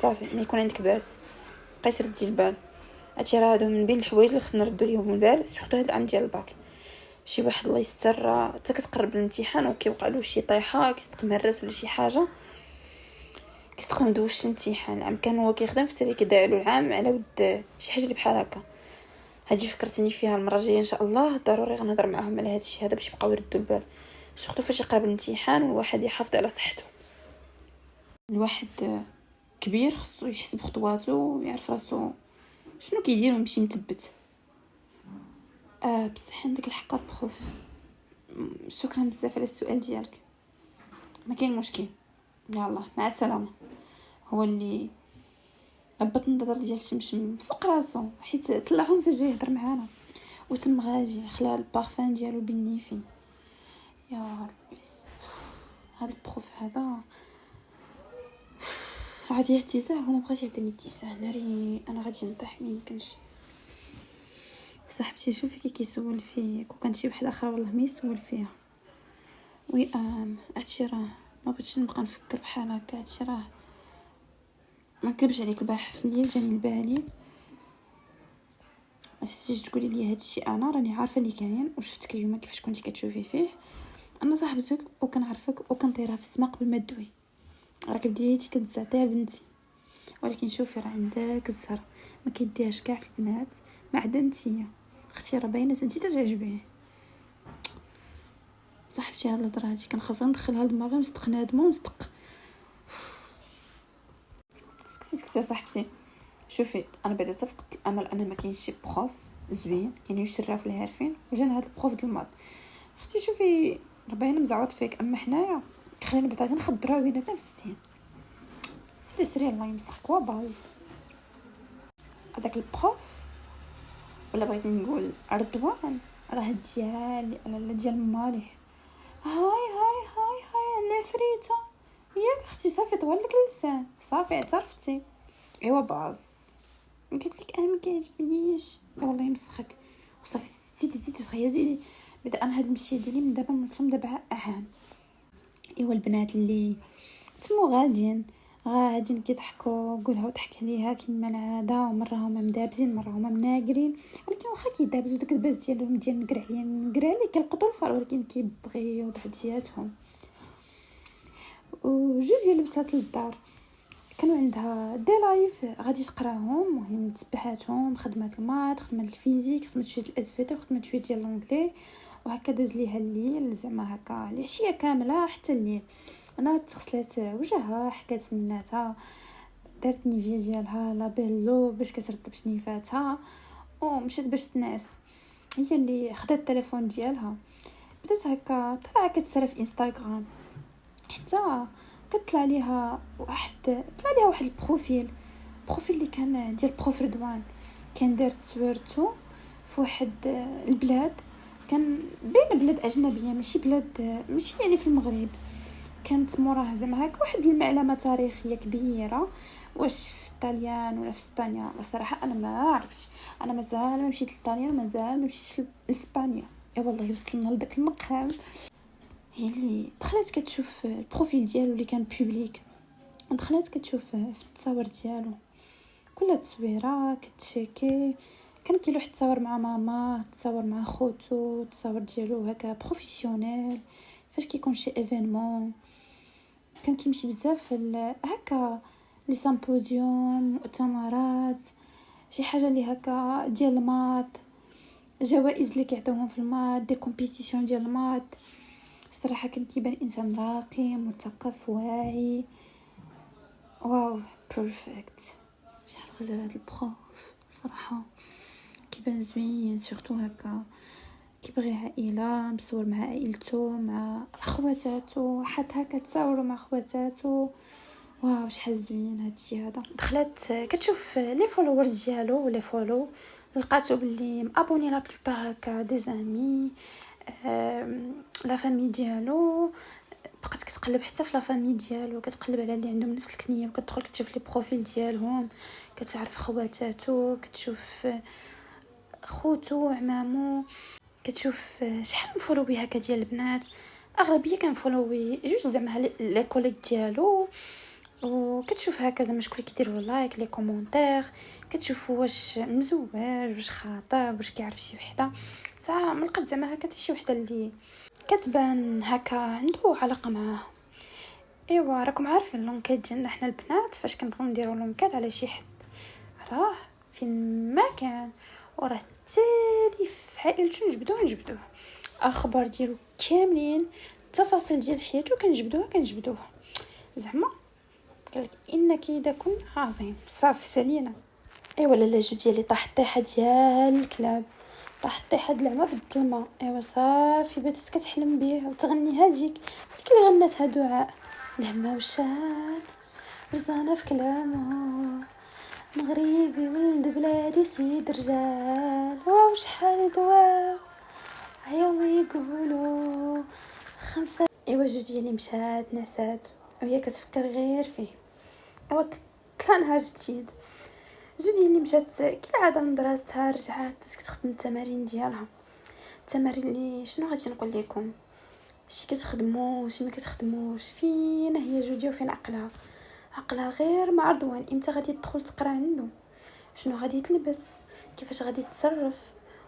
صافي ما يكون عندك باس بقيت ردي البال. هادشي راه هادو من بين الحوايج اللي خصنا نردو ليهم البال، سورتو هاد العام ديال الباك. شي واحد الله يستر حتى كتقرب الامتحان وكيوقع له شي طيحه كيصدق مهرس ولا شي حاجه كيصدق مدوش الامتحان. العام كان هو كيخدم في التالي كيضيع له العام على ود شي حاجه اللي بحال هكا. هادي فكرتني فيها المره الجايه ان شاء الله ضروري غنهضر معاهم على هادشي هذا باش يبقاو يردوا البال، سورتو فاش يقرب الامتحان والواحد يحافظ على صحته. الواحد كبير خصو يحسب خطواته ويعرف راسو شنو كيدير ويمشي متبت. بصح عندك الحق بروف، شكرا بزاف على السؤال ديالك، ما كاين مشكل، يلا مع السلامه. هو اللي هبط النظر ديال الشمشم فوق راسو حيت طلعهم فاش جاي يهضر معانا، وتم غادي خلى البارفان ديالو بالنيفي. يا ربي هذا البروف هذا عاد يعتزاه وما بغاش يعطيني اتساع، ناري انا غادي نطيح، ما يمكنش. صاحبتي شوفي كي كيسول فيك وكانت شي وحده اخرى والله ما يسول فيها. وي هادشي راه ما بغيتش نبقى نفكر بحال هكا، هادشي راه ما نكذبش عليك، البارح في الليل جاني البالي تجي تقولي لي هادشي، انا راني عارفه اللي كاين وشفتك اليوم كيفاش كنتي كتشوفي فيه، انا صاحبتك وكنعرفك وكنطيرها في السما قبل ما تدوي، راك بديتي كتزعطيها بنتي، ولكن شوفي راه عندك الزهر ما كيديهاش كاع في البنات، ما عدا نتيا اختي راه باينه انت تعجبيه. صاحبتي هاد الهضره هادي كنخاف ندخلها لدماغي نصدق نادمه ونصدق. سكتي صاحبتي، شوفي انا بعدا فقدت الامل ان ما كاينش شي بروف زوين، كاينين جوج الراف اللي عارفين، وجانا هاد البروف د الماط. اختي شوفي راه باينه مزعوط فيك، اما حنايا خلينا بعدا غير نخضروا بيناتنا في السين. سيري الله يمسخك وباز هذاك البروف، ولا بغيت نقول رضوان راه ديالي انا لا ديال مالي. هاي العفريته ياك اختي، صافي طول لك اللسان، صافي اعترفتي. ايوا باز قلت لك انا ما كيعجبنيش، والله يمسخك وصافي. زيدي تخيل زيدي بدا انا هاد المشيه ديالي من دابا من دابا عام. ايوا البنات اللي تمو غاديين كيضحكوا قولها وضحك عليها كما العاده، ومره هما مدابزين مره هما مناقرين، ولكن واخا كيدابزوا داك الباز ديالهم ديال نقرا عليه كيلقطوا الفار، ولكن كيبغيو بعضياتهم. وجوج ديال البسات للدار كانوا عندها دي لايف غادي تقراهم، مهم تسبحاتهم، خدمه الماط، خدمه الفيزيك، خدمه شويه الاسفيتر، خدمه شويه ديال الانجلي، وهكا داز ليها الليل زعما هكا العشيه كامله حتى الليل. انا تغسلات وجهها، حكات سناتها، دارت نيفيا ديالها لابيلو باش كترطب شنيفاتها، ومشات باش تنعس. هي اللي خدات التليفون ديالها بدات هكا طلع كتسرى في انستغرام، حتى طلع ليها واحد البروفيل اللي كان ديال بروف رضوان، كان دارت صورته في واحد البلاد، كان بين بلاد اجنبيه ماشي يعني في المغرب، كانت مراه زعما هكا واحد المعلمه تاريخيه كبيره، واش في الطليان ولا في اسبانيا الصراحه انا ما عرفتش، انا مازال ما مشيت للطليان، مازال ما مشيتش لاسبانيا. اي والله وصلنا لذاك المقام. هي اللي دخلت كتشوف البروفيل ديالو اللي كان بوبليك، دخلت كتشوف في التصاور ديالو كل تصويره كتشيكي، كان كيلوح تصور مع ماما، تصور مع خوتو، تصور ديالو هكا بروفيسيونيل فاش كيكون شي ايفينمون، كان كيمشي بزاف هكا لي سامبوزيوم، مؤتمرات، شي حاجه اللي هكا ديال الماط، جوائز اللي كيعطيوهم في الماط، دي كومبيتيسيون ديال الماط. صراحه كان كيبان انسان راقي مثقف واعي. واو بيرفكت، شحال غزال هذا البروف صراحه، كيبان زوين سورتو هكا كيبغي العائله، مصور مع عائلته مع اخواتاتو، حتى هكا تصاوروا مع اخواتاتو. واو شحال زوين هادشي هذا. دخلت كتشوف لي فولورز ديالو ولي فولو، لقاتو باللي مابوني لا بلوبار هكا دي زامي، لا فامي ديالو، بقات كتقلب حتى في لا فامي ديالو، كتقلب على اللي عندهم نفس الكنيه، وكتدخل كتشوف لي بروفيل ديالهم، كتعرف خواتاتو، كتشوف خوتو عمامو، كتشوف شحال مفولوي هكا ديال البنات، اغلبيه كنفولوي جوج زعما لي كوليك ديالو، وكتشوف هكا زعما شكون اللي كيديروا لايك لي كومونتير، كتشوف واش مزواج واش خاطب واش كيعرف شي وحده، ساعه ملقات زعما هكا شي وحده اللي كتبان هكا عنده علاقه معاه. ايوا راكم عارفين لونكات ديالنا حنا البنات فاش كنبغيو نديروا لونكات على شي حد، راه فين ما كان وراه تالي في عائلته نجبدوه اخبار ديالو كاملين، التفاصيل ديال حياته كنجبدوه زعما قالك ان كيدكن عظيم. صافي سالينا ايوا لالا جو ديالي طاحت طيحه ديال الكلاب، طاحت طيحه د العمى في الظلمه. ايوا صافي بدات كتحلم بيه وتغني هاديك ديك اللي غناتها دعاء. الهمه والشان رزانه في كلامه، مغربي ولد بلادي سيد رجال، واو شحال دواو هيا ما يقولوا خمسة. ايوا جو ديالي مشات نعسات وهي كتفكر غير فيه. ايوا كان نهار جديد، جو ديالي مشات كالعاده لمدرستها، رجعات كتخدم التمارين ديالها. التمارين اللي شنو غادي نقول لكم، شي كتخدمو شي ما كتخدموش. فين هي جودي وفين عقلها؟ عقلها غير مع رضوان. امتى غادي تدخل تقرا عنده، شنو غادي تلبس، كيفاش غادي تتصرف،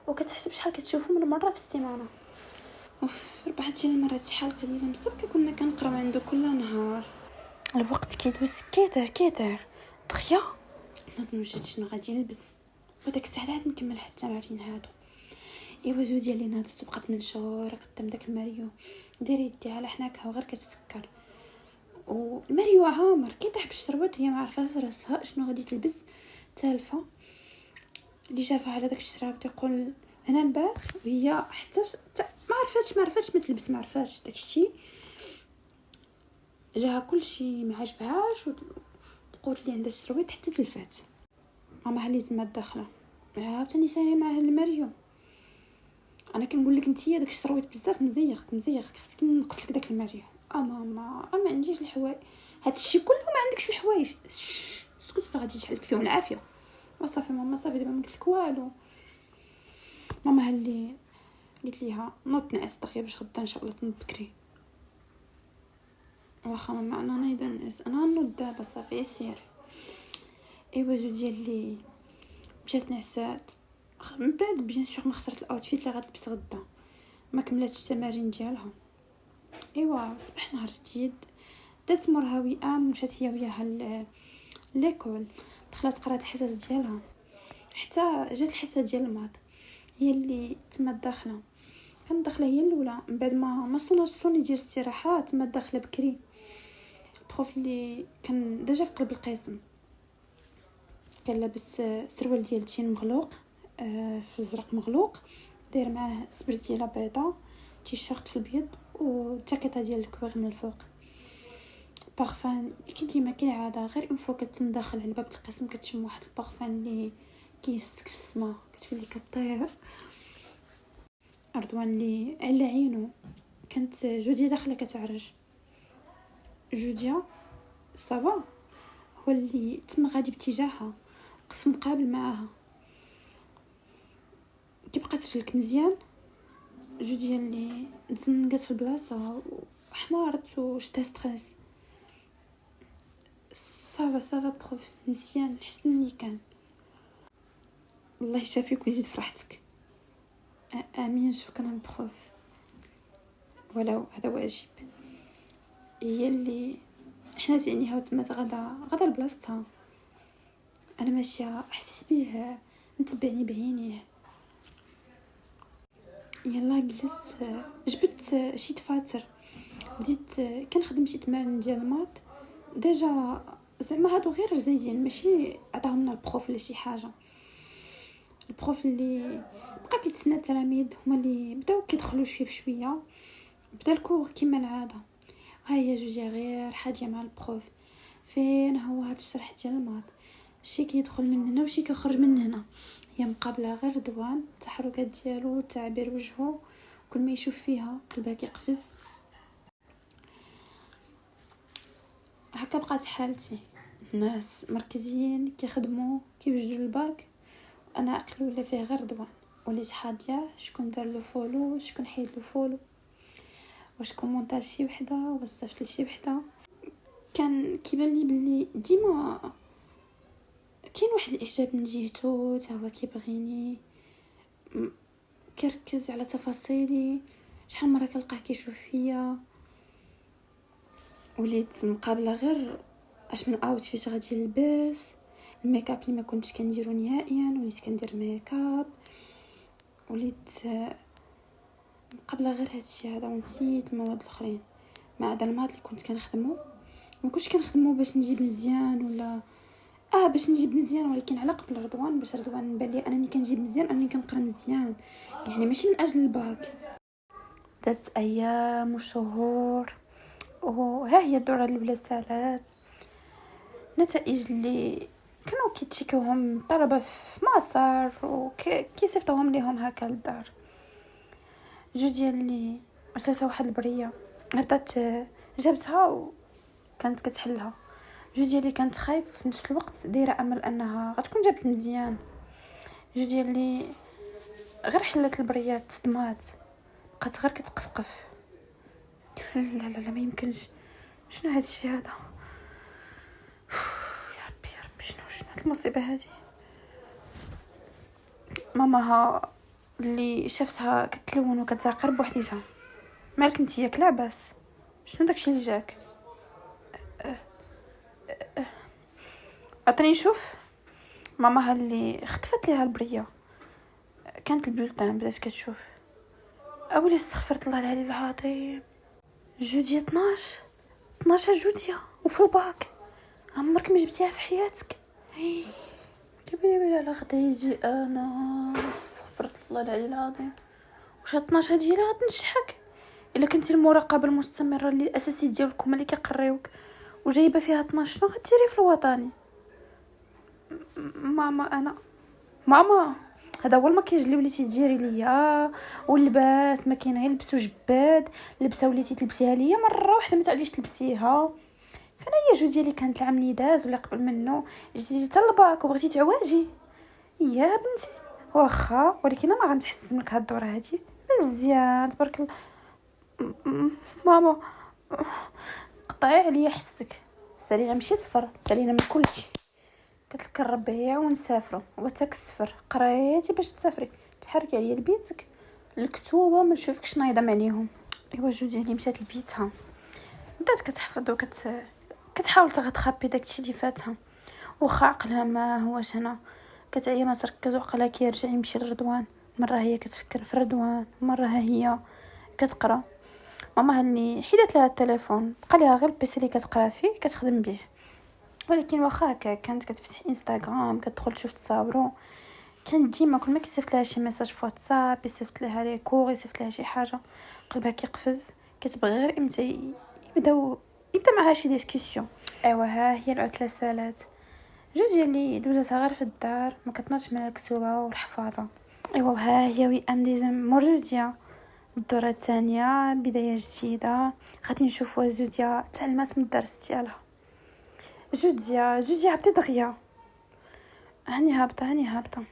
وكتحسب شحال كتشوفو من مره في السيمانه. اوف 4 ديال المرات شحال قليله مسبكه كنا كنقراو عنده كل نهار. الوقت كيدوز كيتر دغيا نوض نوجد شنو غادي نلبس، وداك الساعه عاد نكمل حتى التمارين هادو. ايوا جو ديالي ناضت وبقات منشور قدام داك الماريو، ديري يديها على حناكها وغير كتفكر. والماريو عامر كيطيح بالشروات وهي ما عرفاش راسها شنو غادي تلبس. تالفه اللي شافها على داك الشراب تيقول انا نبات، وهي حتى ما عرفاتش ما تلبس، ما عرفاتش داكشي جاها كلشي ما عجبهاش وقلت لي عندها الشرويط حتى تلفات. ماما اللي تما داخله عاوتاني ساهي مع الماريو. انا كنقول لك نتيا داك الشرويط بزاف مزيق خصك نقص لك داك الماريو. ماما ما عنديش الحوايج، هادشي كله ما عندكش الحوايج، اسكت ولا غادي نشحلك فيهم العافيه. وصافي ماما صافي دابا ما قلت لك والو. ماما اللي قلت ليها نوض نعس دغيا باش غدا ان شاء الله تنوض بكري. واخا ماما انا نايضه نعس، انا نوض دابا صافي سير. ايوا جو ديالي مشات نعسات من بعد بيان سور ما خسرت الاوتفيت اللي غتلبس غدا، ما كملاتش التمارين ديالها. ايوا صباح نهار جديد دات مورها وئام مشات هي وياها ليكول، دخلت قرات الحصص ديالها حتى جات الحصه ديال الماط. هي اللي تما داخله، كان داخله هي الاولى من بعد ما صوناش صوني ديال الاستراحه. تما داخله بكري. البروف اللي كان ديجا في قلب القسم كان لابس سروال ديال تين مغلوق في الزرق مغلوق، داير معاه سبرديله بيضاء، تيشيرت في البيض وجاكيطه ديال الكوير من الفوق. بارفان كيما كالعاده غير اون فوا كتدخل على باب القسم كتشم واحد البارفان اللي كيسك في السما كتولي كطير. رضوان اللي على عينو كانت جودي داخله كتعرج. جوديا صافا هو اللي تم غادي باتجاهها، وقف مقابل معاها. كي بقات رجلك مزيان؟ جوديا اللي تزنقات في البلاصه وحمارت وشتا ستريس. صافا بروف مزيان حسن اللي كان، والله يشافيك ويزيد فرحتك. امين شكرا بروف، ولو هذا واجب. هي اللي حنا تعنيها وتما غدا لبلاصتها. انا ماشيه احسس بيه نتبعني بعينيه. يلا جلست جبت شي دفاتر، بديت كنخدم شي تمارين ديال الماط ديجا زعما هادو غير زايدين ماشي عطاهم لنا البروف ولا شي حاجه. البروف اللي بقى كيتسنى التلاميذ هما اللي بداو كيدخلوا شويه بشويه. بدا الكور كيما العاده، ها هي جوجي غير حاجه مع البروف. فين هو هاد الشرح ديال الماط، شي كيدخل من هنا وشي كيخرج من هنا. هي مقابله غير رضوان، التحركات ديالو تعبير وجهه كل ما يشوف فيها قلبها كيقفز. هكا بقات حالتي. الناس مركزين كيخدموا كيوجدوا الباك، انا عقلي ولا فيه غير رضوان. وليت حاضيه شكون دار له فولو شكون حيد له فولو، واش كومونتار شي وحده واش صيفط لشي وحده. كان كيبان لي بلي ديما كاين واحد الاعجاب من جهته، تا هو كيبغيني كيركز على تفاصيلي. شحال مره كنلقاه كيشوف فيا. وليت مقابله غير اش من اوتفيت غادي نلبس، الميكاب اللي ما كنتش كنديرو نهائيا وليت كندير ميكاب. وليت مقابله غير هادشي هذا ونسيت المواد الاخرين. مع هذا الماط اللي كنت كنخدمو ما كنتش كنخدمو باش نجيب مزيان ولا باش نجيب مزيان، ولكن على قبل رضوان، باش رضوان نبان لي انني كنجيب مزيان، انني كنقرا مزيان، يعني ماشي من اجل الباك. دازت ايام وشهور، وها هي الدوره الاولى سالات. نتائج اللي كانوا كيتشيكوهم الطلبه في مصر وكيصيفطوهم ليهم هكا للدار. جو ديال اللي اساسا واحد البريه بدات جابتها وكانت كتحلها. جو ديالي كانت خايفه في نفس الوقت دايره امل انها غتكون جابت مزيان. جو ديالي غير حلت البريات صدمات، بقات غير كتقفقف. لا لا لا ما يمكنش، شنو هاد الشيء هذا؟ يا ربي يا ربي، شنو هاد المصيبه هذه؟ ماماها اللي شافتها كتلون وكتزرقر بوحديتها، مالك انت ياك لاباس؟ شنو داكشي اللي جاك؟ عطيني نشوف. ماماها اللي خطفت ليها البريه كانت البلتان، بدات كتشوف. اويلي استغفرت الله العلي العظيم. جوديا 12 جوديا وفي الباك، عمرك ما جبتيها في حياتك. لا غدا يجي انا استغفرت الله العلي العظيم. واش 12 هادي اللي غتنجحك الا كنتي المراقبه المستمره اللي الاساسي ديالكم اللي كيقريوك وجايبه فيها 12؟ شنو غديري في الوطني؟ ماما هذا هو المكياج اللي وليتي تديري ليا، واللباس ما كاين غير لبسو جباد. لبسه وليتي تلبسيها ليا مره واحده ما تعاوديش تلبسيها. فانا هي جو ديالي كانت العام اللي داز ولا قبل منه جيتي طلباك وبغيتي تعواجي يا بنتي. واخا ولكن انا غنتحسن لك هاد الدوره هادي مزيان تبارك الله. ماما قطعي عليا حسك، سالينا ماشي صفر، سالينا من كلشي. قلت لك الربيع ونسافروا وتاك السفر قريتي باش تسافري تحركي عليا لبيتك الكتوبه ما نشوفكش نايضه عليهم. ايوا جو ديالي مشات لبيتها، بدات كتحفظ كتحاول تخبي داكشي اللي فاتها، واخا عقلها ما هوش هنا. كتعيا ما تركز وعقلها كيرجع يمشي لرضوان. مره هي كتفكر في رضوان، مره هي كتقرا. ماما اللي حيدت لها التليفون، بقى لها غير البيسي اللي كتقرا فيه كتخدم به. ولكن واخا كانت كتفتح انستغرام كتدخل تشوف تصاورو، كان ديما كل ما كيصيفط لها شي ميساج في واتساب، يصيفط لها لي كور، يصيفط لها شي حاجه، قلبها كيقفز، كتبغي غير امتى يبدا معها شي ديسكوسيون. ايوا ها هي العطله سالات. جو ديالي دوزتها غير في الدار، ما كتنوضش من الكتوبه والحفاظه. ايوا ها هي وئام ديزم مرجوديا الدوره الثانيه، بدايه جديده. غادي نشوفوا زوديا تعلمات من الدرس ديالها. جوديا هبطت دغيا، هاني هابطه.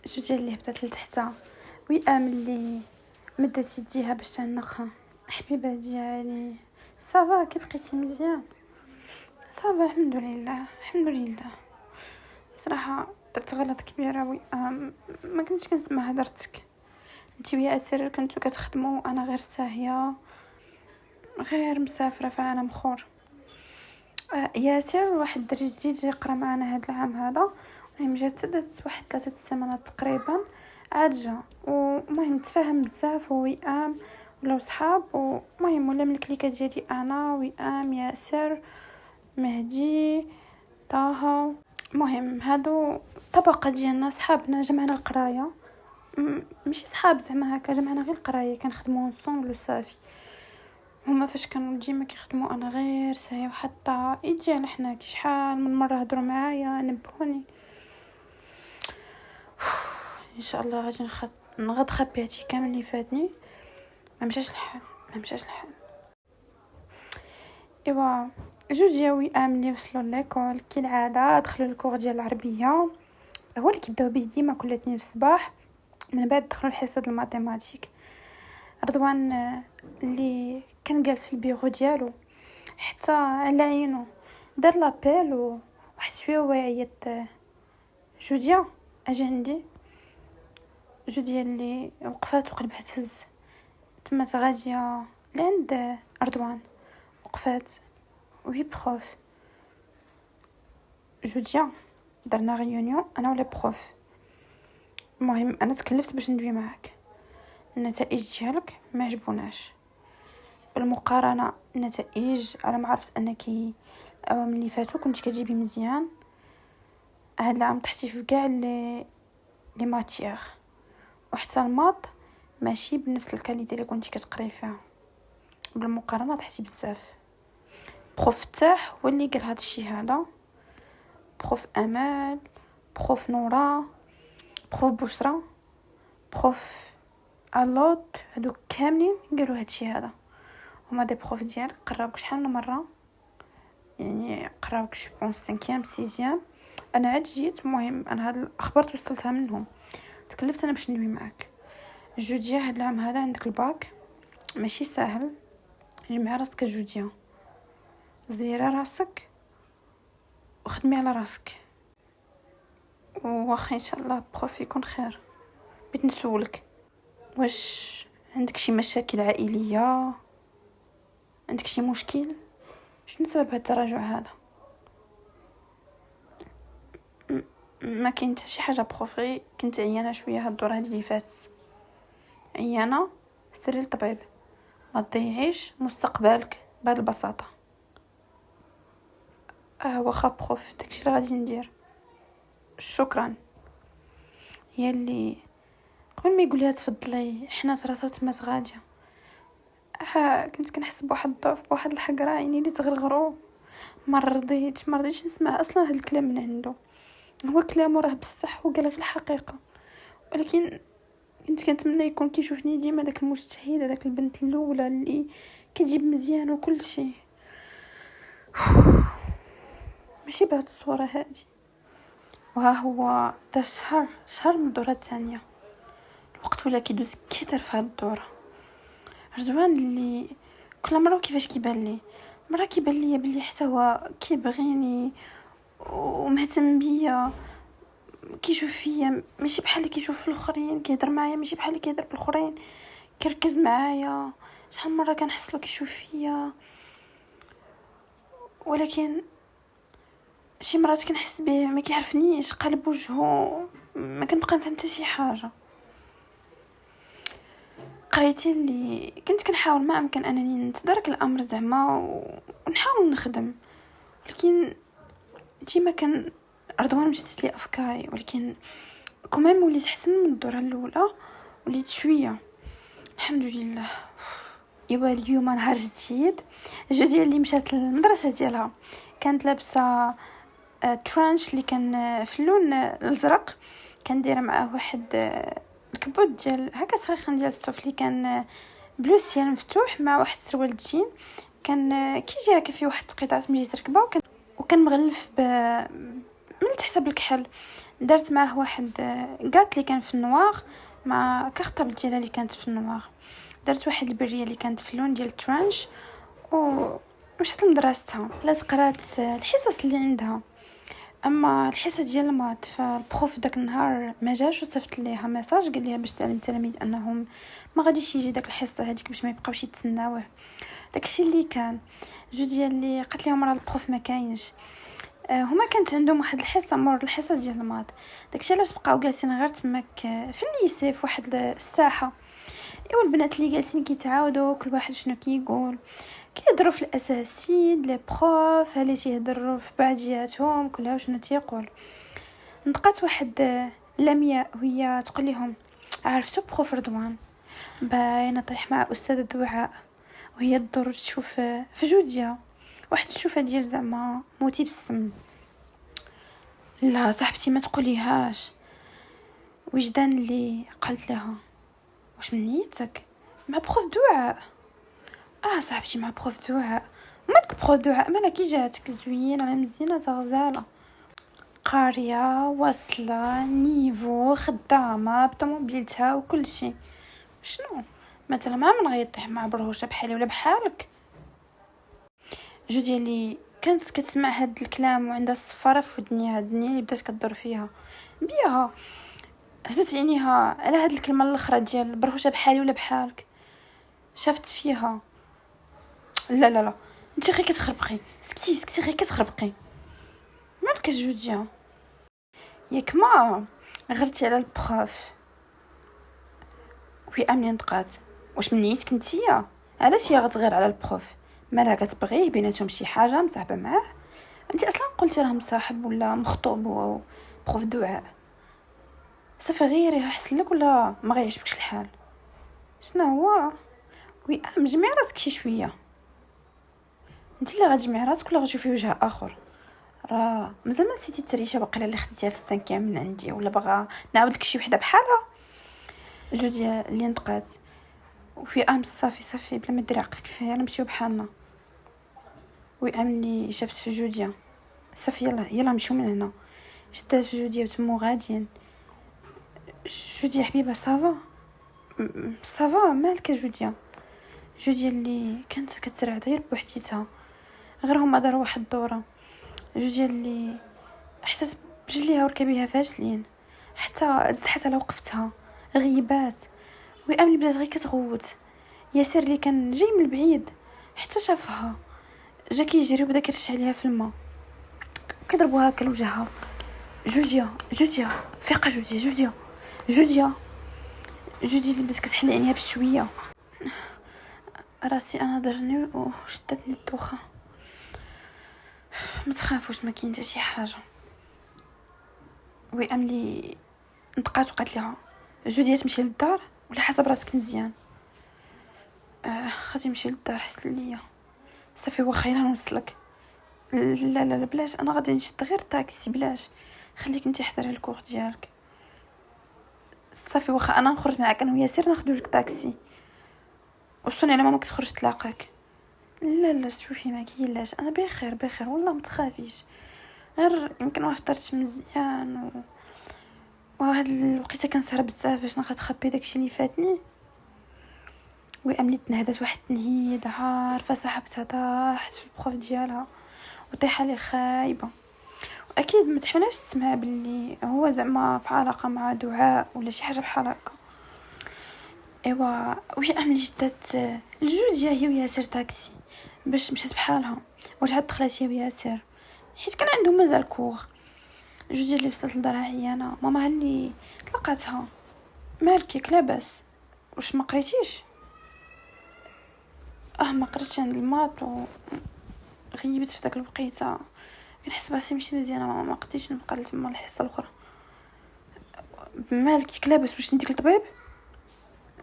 جوديا اللي هبطت لتحتها، وئام اللي مدت يديها باش تعنقها. حبيبه ديالي صافا كي بقيتي مزيان؟ صافا الحمد لله. صراحه درت غلط كبيره وئام، ما كنتش كنسمع هضرتك. انت ويا اسر كنتو كتخدموا، انا غير ساهيه غير مسافره فانا مخور. ياسر واحد الدري جديد جاي يقرا معنا هذا العام هذا، المهم جات واحد 3 سيمانات تقريبا عاد جا، ومهم تفاهم بزاف وئام ولا صحاب. ومهم ولا من الكليكه ديالي انا وئام ياسر مهدي طه. مهم هادو طبقه ديالنا صحابنا جمعنا القرايه، ماشي صحاب زعما هكا، جمعنا غير القرايه كنخدموا انصومبل وصافي. هما فاش كانوا ديما كيخدموا انا غير ساهي، وحتى يجي على حنا كي شحال من مره هضروا معايا نبهوني. ان شاء الله غادي نغد خبي هادشي كامل اللي فاتني، ما مشاش الحال. ايوا جوج دياوي امني وصلوا ليكول كالعاده، دخلوا الكور ديال العربيه، هو اللي كيبداو به ديما كل اثنين في الصباح. من بعد دخلوا الحصه الماتيماتيك. رضوان اللي كان جالس في البيرو ديالو حتى على عينو دار لابيل، وواحد شويه هو يعيط جوديا اجي عندي. جوديا اللي وقفات وقلبها تهز، تما غاديه لعند رضوان، وقفات وي بروف. جوديا درنا ريونيون انا ولا بروف، المهم انا تكلفت باش ندوي معاك. النتائج ديالك ما عجبوناش، بالمقارنه النتائج على ما عرفت انك العوام اللي فاتوا كنت كتجيبي مزيان، هاد العام طحتي في كاع لي ماتيير، وحتى الماط ماشي بنفس الكاليتي اللي كنتي كتقري فيها. بالمقارنه طحتي بزاف. بروف فتاح هو اللي قال هاد الشيء هذا، بروف امال، بروف نورا، بروف بشرى، بروف الوت، هادو كاملين قالوا هاد الشيء هذا. هما دي بروف ديالك قراوك شحال من مره، يعني قراوك جو بونس 5 6. انا عاد جيت، المهم انا هاد الاخبار توصلتها منهم، تكلفت انا باش ندوي معاك. جوديا هاد العام هذا عندك الباك، ماشي ساهل. جمع راسك جوديا، زيري راسك وخدمي على راسك، واخا ان شاء الله بروف يكون خير. بغيت نسولك، واش عندك شي مشاكل عائليه؟ عندك شي مشكل؟ شنو سبب هاد التراجع هذا؟ ما كاين حتى شي حاجه بروفي، كنت عيانه شويه هاد الدور هاد اللي فات، عيانه. سيري للطبيب، ما تضيعيش مستقبلك بهاد البساطه. واخا بروف، داكشي اللي غادي ندير. شكرا. هي اللي قبل ما يقول لها تفضلي حنا راسها تما غاديه، كنت كنحس بواحد الضعف، بواحد الحقره، عيني اللي تغرغروا. ما رضيتش نسمع اصلا هاد الكلام من عنده. هو كلامه راه بصح وقال غير الحقيقه، ولكن كنت كنتمنى يكون كيشوفني ديما داك المجتهد، داك البنت الاولى اللي كتجيب مزيان وكل شيء. ماشي بهاد الصوره هادي. وها هو دا شهر من الدوره الثانيه، الوقت ولا كيدوز كتر في هاد الدوره. رضوان اللي كل مره كيفاش كيبان لي، مره كيبان لي بلي حتى هو كيبغيني ومهتم بيا، كيشوف فيا ماشي بحال اللي كيشوف في الاخرين، كيهضر معايا ماشي بحال اللي كيهضر بالاخرين، كيركز معايا. شحال مره كنحس له كيشوف فيا، ولكن شي مرات كنحس به ما كيعرفنيش، قلب وجهه ما كنبقى نفهم حتى شي حاجه. قريتي اللي كنت كنحاول ما امكن انني نتدارك الامر زعما ونحاول نخدم، ولكن ديما كان رضوان مشتت لي افكاري. ولكن كمان وليت احسن من الدوره الاولى، وليت شويه الحمد لله. ايوا اليوم نهار جديد. جودي اللي مشات للمدرسه ديالها كانت لابسه ترانش اللي كان في اللون الازرق، كان دايره معاه واحد الكبوت ديال هكا صغير ديال الصوف اللي كان بلو سيال مفتوح، مع واحد سروال جين كان كيجي هكا فيه واحد القطعه ملي تركبه، وكان مغلف من تحت بالكحل. درت معاه واحد قات اللي كان في النوار مع كارطابل ديالها اللي كانت في النوار. درت واحد البريه اللي كانت في اللون ديال الترانش، ومشات لمدرستها. لا قرات الحصص اللي عندها. اما الحصه ديال المات فالبروف داك النهار ما جاش، وصيفط ليها ميساج قال لها باش تعلم التلاميذ انهم ما غاديش يجي داك الحصه هذيك باش ما يبقاوش يتسناوه. داكشي اللي كان جوديا اللي قالت لهم راه البروف ما كاينش. هما كانت عندهم واحد الحصه مور الحصه ديال المات، داكشي علاش بقاو جالسين غير تماك في الليسي في واحد الساحه. ايوا البنات اللي جالسين كيتعاودوا كل واحد شنو كيقول، كيهضروا في الاساسيين لي بروف اللي تيهضروا في بعضياتهم كلها شنو تيقول. نطقات واحد لمياء وهي تقول لهم عرفتوا بروف رضوان باينه طيح مع استاذه دعاء، وهي الدور تشوف في جوديا واحد الشوفه ديال زعما موتي بالسم. لا صاحبتي ما تقوليهاش. وجدان اللي قالت لها واش من نيتك مع بروف دعاء؟ صاحبتي مع بروف دعاء. مالك بروف دعاء مالا كي جاتك زوينه مزيانه غزاله، قاريه واصله نيفو، خدامه بطوموبيلتها وكل شيء. شنو مثلا ما من غيطيح مع برهوشه بحالي ولا بحالك؟ جودي اللي كانت كتسمع هاد الكلام وعندها الصفاره في ودنيها، الدنيا اللي بدات كدور فيها بيها، هزت عينيها على هاد الكلمه الاخرى ديال برهوشه بحالي ولا بحالك. شافت فيها لا لا لا انت غير كتخربقي، سكتي غير كتخربقي. مالك جوديا ياك ما غرتي على البروف؟ وي امني نطقات واش من نيتك نتيا؟ علاش هي غتغير على البروف؟ مالها كتبغيه بيناتهم شي حاجه مصاحبه معاه؟ انت اصلا قلتي راه مصاحب ولا مخطوب بروف دعاء، صافي غيري احسن لك ولا ما غيعجبكش الحال؟ شنو هو؟ وئام جمعي راسك شي شويه، انت اللي غتجمعي راسك ولا غتشوفي وجه اخر. راه مازال ما نسيتي التريشه باقي اللي خديتيها في السانكيام من عندي، ولا باغا نعاود لك شي وحده بحالها؟ جوج اللي نطقات وفي صافي بلا ما ديري عقلك فيها، نمشيو بحالنا. وئام اللي شافت في جوديا صافي يلا نمشيو من هنا. شدات في جوديا وتمو غاديين. جوديا حبيبه صافا صافا مالك جوديا؟ جوديا اللي كانت كترعد غير بوحديتها، غير هما داروا واحد الدوره. جوديا اللي احساس برجليها وركبيها فاشلين، حتى زحت على وقفتها غيبات. وئام اللي بدات غير كتغوت. ياسر اللي كان جاي من البعيد حتى شافها جا كيجري وبدا كيرش عليها في الماء كيضربوها هكا لوجهها. جوديا فيقه جوديا اللي بدات كتحل عينيها بشويه. راسي انا ضرني وشدتني الدوخه. ما تخافوش ما كاين حتى شي حاجه. وئام اللي نطقات وقالت لها جوديا تمشي للدار ولا حسب راسك مزيان؟ غادي نمشي للدار حسن ليا. صافي واخا يلا نوصلك. لا بلاش، انا غادي نشد غير طاكسي بلاش، خليك انت حضري الكور ديالك. صافي واخا انا نخرج معاك انا وياسر ناخذ لك طاكسي وصوني على ماماك تخرج تلاقاك. لا شوفي ما كاينلاش، انا بخير والله ما تخافيش، غير يمكن ما فطرتش مزيان وهاد الوقيته كنسهر بزاف باش نخبي داكشي اللي فاتني. واملي تنهدات واحد التنهيد عارفه صاحبتها طاحت في البروف ديالها وطيحه لي خايبه. واكيد ما تحملش تسمع باللي هو زعما في علاقه مع دعاء ولا شي حاجه بحال هكا. ايوا وهي املي جدات الجوج هي وياسر طاكسي باش مشات بحالها ورجعت دخلت هي وياسر حيت كان عندهم مازال كور. جوج اللي وصلت لدارها عيانه، ماما اللي تلقاتها مالك لاباس واش ما قريتيش؟ ما قريتش عند الماط وغيبت في داك الوقيته، كنحس راسي ماشي مزيانه، ماما ما قديتش نبقى لتما الحصه الاخرى. مالك لاباس واش نديك الطبيب؟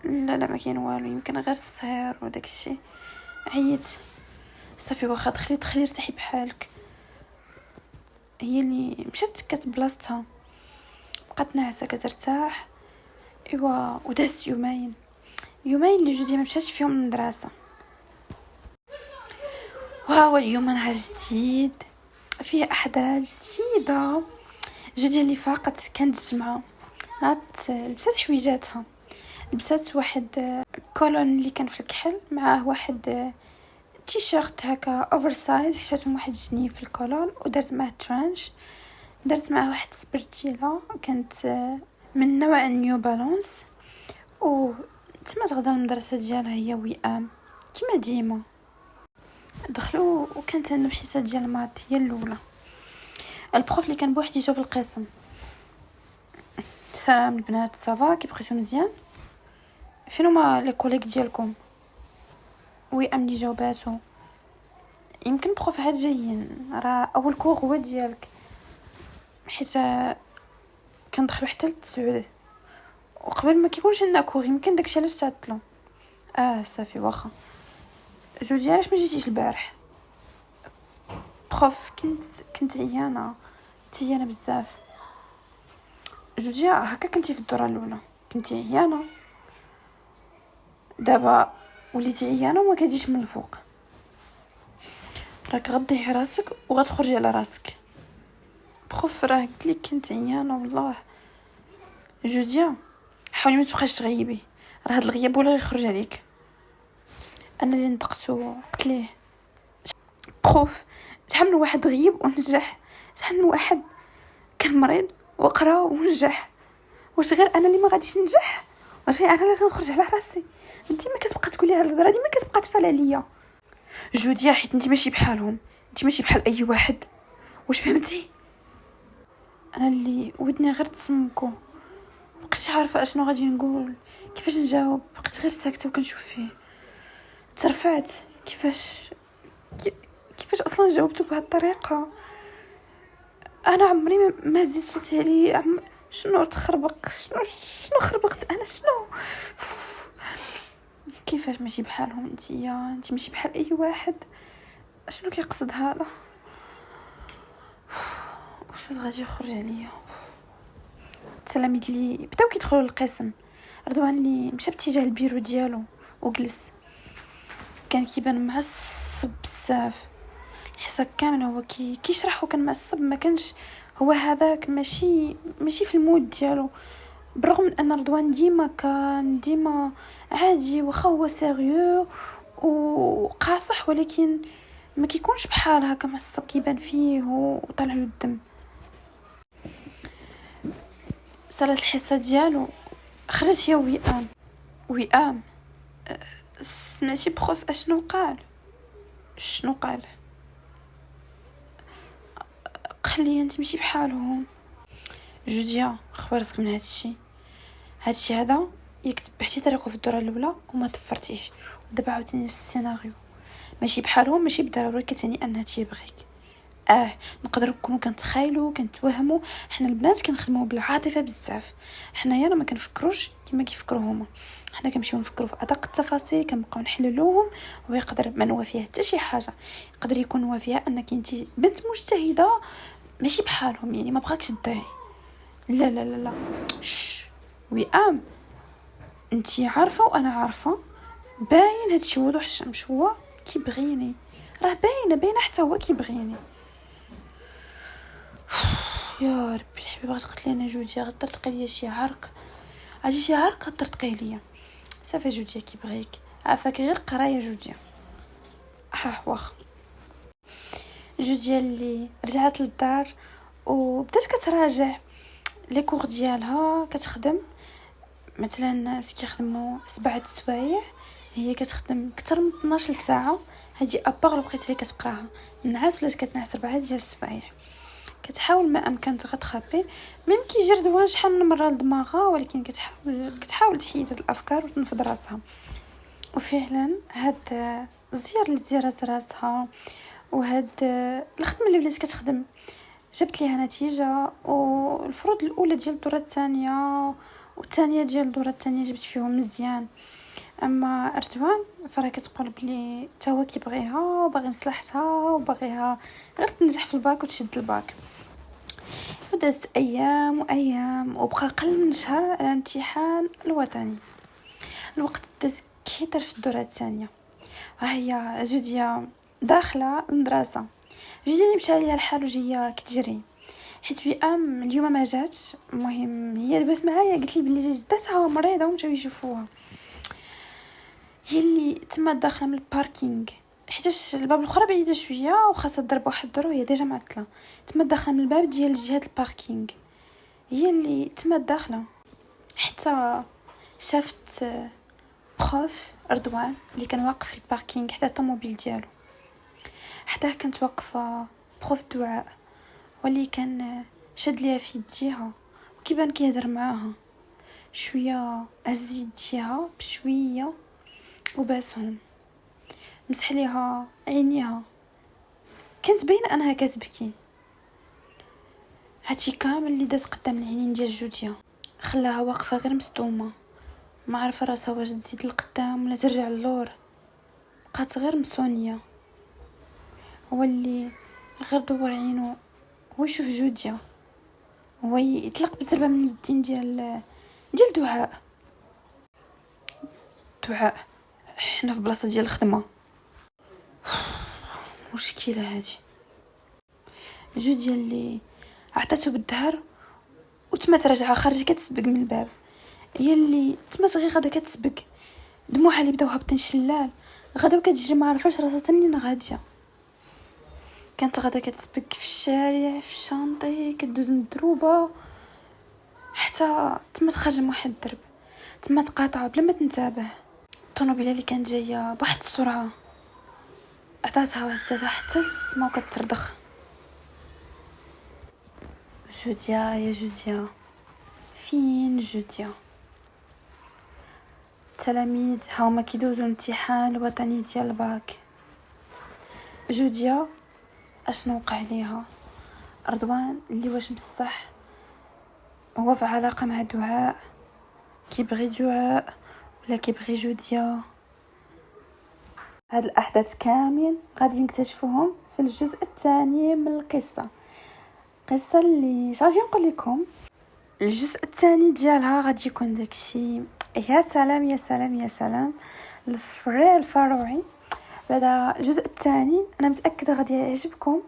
لا ما كاين والو، يمكن غير الصهير وداك الشيء عييت. صافي واخا دخلي ارتاحي بحالك. هي اللي مشات كتبلاصتها بقات ناعسه كترتاح. ايوا ودازت يومين اللي جودي ما مشاتش فيهم المدرسه. وهو اليوم نهار جديد فيه احداث جديده. جودي اللي فاقت كانت الجمعه لبست حويجاتها، لبست واحد كولون اللي كان في الكحل معاه واحد تيشيرت هكا اوفر سايز حشاتهم واحد جنيه في الكولون ودرت معاه ترانش، درت معاه واحد سبرتيلا كانت من نوع نيو بالانس و تما تغدا المدرسه ديالها هي وئام كما ديما. دخلوا وكانت عندهم حصه ديال المات هي الاولى. البروف اللي كان بوحديته في القسم سلام البنات صافا كي بقيتو مزيان؟ فين هما لي كوليك ديالكم؟ وئام اللي جاوباتو يمكن بروف هاد جايين راه اول كور هو ديالك حيت كندخلوا حتى ل9 وقبل ما كيكونش لنا كور يمكن داكشي علاش تعطلوا. صافي واخا. جوجي علاش ما جيتيش البارح؟ بروف كنت عيانه بزاف. جوجي هكا كنتي في الدوره الاولى كنتي عيانه، دابا وليتي عيانه وما كتجيش من الفوق، راك غضيعي راسك وغتخرجي على راسك. بروف راه قلت لك كنت عيانه والله. جوديا حاولي ما تبقاش تغيبي، راه هاد الغياب ولا يخرج عليك. انا اللي نطقتو قلت ليه بروف شحال من واحد غيب ونجح، شحال من واحد كان مريض وقرا ونجح، واش غير انا اللي ما غاديش ننجح؟ واش غير انا اللي غنخرج على راسي؟ انت ما كتبقى تقولي هاد الهضره ديما كتبقى تفعل عليا. جوديا حيت انت ماشي بحالهم، انت ماشي بحال اي واحد، واش فهمتي؟ انا اللي ودني غير تصمكو مبقيتش عارفه اشنو غادي نقول كيفاش نجاوب، بقيت غير ساكته وكنشوف فيه. ترفعت كيفاش اصلا جاوبته بهذه الطريقه. انا عمري ما زيد صوتي عليه. شنو تخربق؟ شنو خربقت انا؟ شنو؟ كيفاش ماشي بحالهم انت ماشي بحال اي واحد؟ شنو كيقصد هذا؟ واش غادي يخرج عليا؟ التلاميذ اللي بداو كيدخلوا للقسم، رضوان اللي مشى باتجاه البيرو ديالو وجلس، كان كيبان معصب بزاف. الحصه كامله هو كيشرح وكان معصب، ما كانش هو هذاك ماشي في المود ديالو. بالرغم من ان رضوان ديما عادي واخا هو سيريو وقاصح، ولكن ما كيكونش بحال هكا معصب كيبان فيه وطلع له الدم. صارت الحصه ديالو، خرجت هي وئام سمعتي بروف شنو قال لي انت ماشي بحالهم. جوديا خبرتك من هادشي هذا ياك تبعتي طريقه في الدوره الاولى وما طفرتيش، ودابا عاوتاني السيناريو ماشي بحالهم، ماشي بالضروري كتعني انها تيبغيك. نقدروا نكونوا كنتخيلوا كنتوهموا. حنا البنات كنخدموا بالعاطفه بزاف، حنايا راه ما كنفكروش كما كيفكروا هما، حنا كنمشيو نفكروا في ادق التفاصيل، كنبقاو نحللوهم. ويقدر ما نوى فيها حتى شي حاجه، يقدر يكون نوى فيها انك انت بنت مجتهده ماشي بحالهم، يعني ما بغاكش تضيعي. لا لا لا لا، وئام انتي عارفه وانا عارفه، باين هادشي وضوح الشمس، هو كيبغيني، راه باينه حتى هو كيبغيني. يا ربي الحبيب، بغات قلت لي انا جوديا غترتقي ليا شي عرق، اجي شي عرق غترتقي ليا. صافي جوديا كيبغيك، عافاك غير قرايه جوديا. واخ جوديا اللي رجعت للدار وبدات كتراجع لي كور ديالها، كتخدم مثلا الناس كيخدموا 7 سوايع، هي كتخدم اكثر من 12 ساعه. هذه ابار لو بقيتي كتقراها نعاس ولا كتنعس 4 ديال السوايع. كتحاول ما امكن تغطخبي، ميم كيجي رضوان شحال من مره لدماغها، ولكن كتحاول تحيد هاد الافكار وتنفض راسها. وفعلا هاد الزيار اللي زيارات راسها وهاد الخدمه اللي ولات كتخدم جبت ليها نتيجه. والفروض الاولى ديال الدوره الثانيه والثانيه ديال الدوره الثانيه جبت فيهم مزيان. اما رضوان فراه كتقول بلي تا هو كيبغيها وباغي مصلحتها وباغيها غير تنجح في الباك وتشد الباك. ودازت ايام وبقى اقل من شهر على الامتحان الوطني. الوقت داز كيطير في الدوره الثانيه، وهي جوديا داخله المدرسه. جوديا اللي مشى عليها الحال وجايه كتجري حيت وئام اليوم ما جات. المهم هي دابا معايا قالت لي بلي جدتها مريضه ومشاو يشوفوها. هي اللي تما داخله من الباركينغ حيتاش الباب الاخرى بعيده شويه وخاصها تضرب واحد الدور وهي ديجا معطله. تما داخله من الباب ديال جهه الباركينغ، هي اللي تما داخله حتى شافت بروف رضوان اللي كان واقف في الباركينغ حدا الطوموبيل ديالو. حتى كانت واقفه بروف دعاء واللي كان شد ليها في يديها وكيبان كيهضر معاها شويه، هز يديها بشويه وباسهم، مسح ليها عينيها، كانت باينه انها كتبكي. هادشي كامل اللي داز قدام العينين ديال جوديا خلاها واقفه غير مصدومه، ما عارفه راسها واش تزيد لقدام ولا ترجع للور. بقات غير مسونيه. هو اللي غير دور عينو هو يشوف جوديا، هو يطلق بزربه من اليدين ديال دعاء. حنا في بلاصه ديال الخدمه، مشكله هادي. جوديا اللي عطاتو بالظهر وتمات راجعه خارجه كتسبق من الباب، هي اللي تمات غير غادا كتسبق، دموعها اللي بداو هابطين شلال، غادا وكتجري ما عرفاش راسها حتى منين غاديه. كانت غادا كتسبق في الشارع في الشانطي كدوز من الدروبه حتى تمات خارجه من واحد الدرب، تمات قاطعه بلا ما تنتبه. الطوموبيله اللي كانت جايه بواحد السرعه عطاتها وهزاتها حتى السما وكتردخ. جوديا يا جوديا فين جوديا؟ التلاميذ هاهما كيدوزو الامتحان الوطني ديال الباك. جوديا اشنو وقع ليها؟ رضوان اللي واش بصح هو في علاقة مع دعاء، كيبغي دعاء ولا كيبغي جوديا. هاد الأحداث كامل غادي نكتشفوهم في الجزء الثاني من القصة. قصة اللي غادي نقول لكم الجزء الثاني ديالها غادي يكون داكشي يا سلام يا سلام يا سلام، الفريع الفروعي. بعد الجزء الثاني انا متاكده غادي يعجبكم.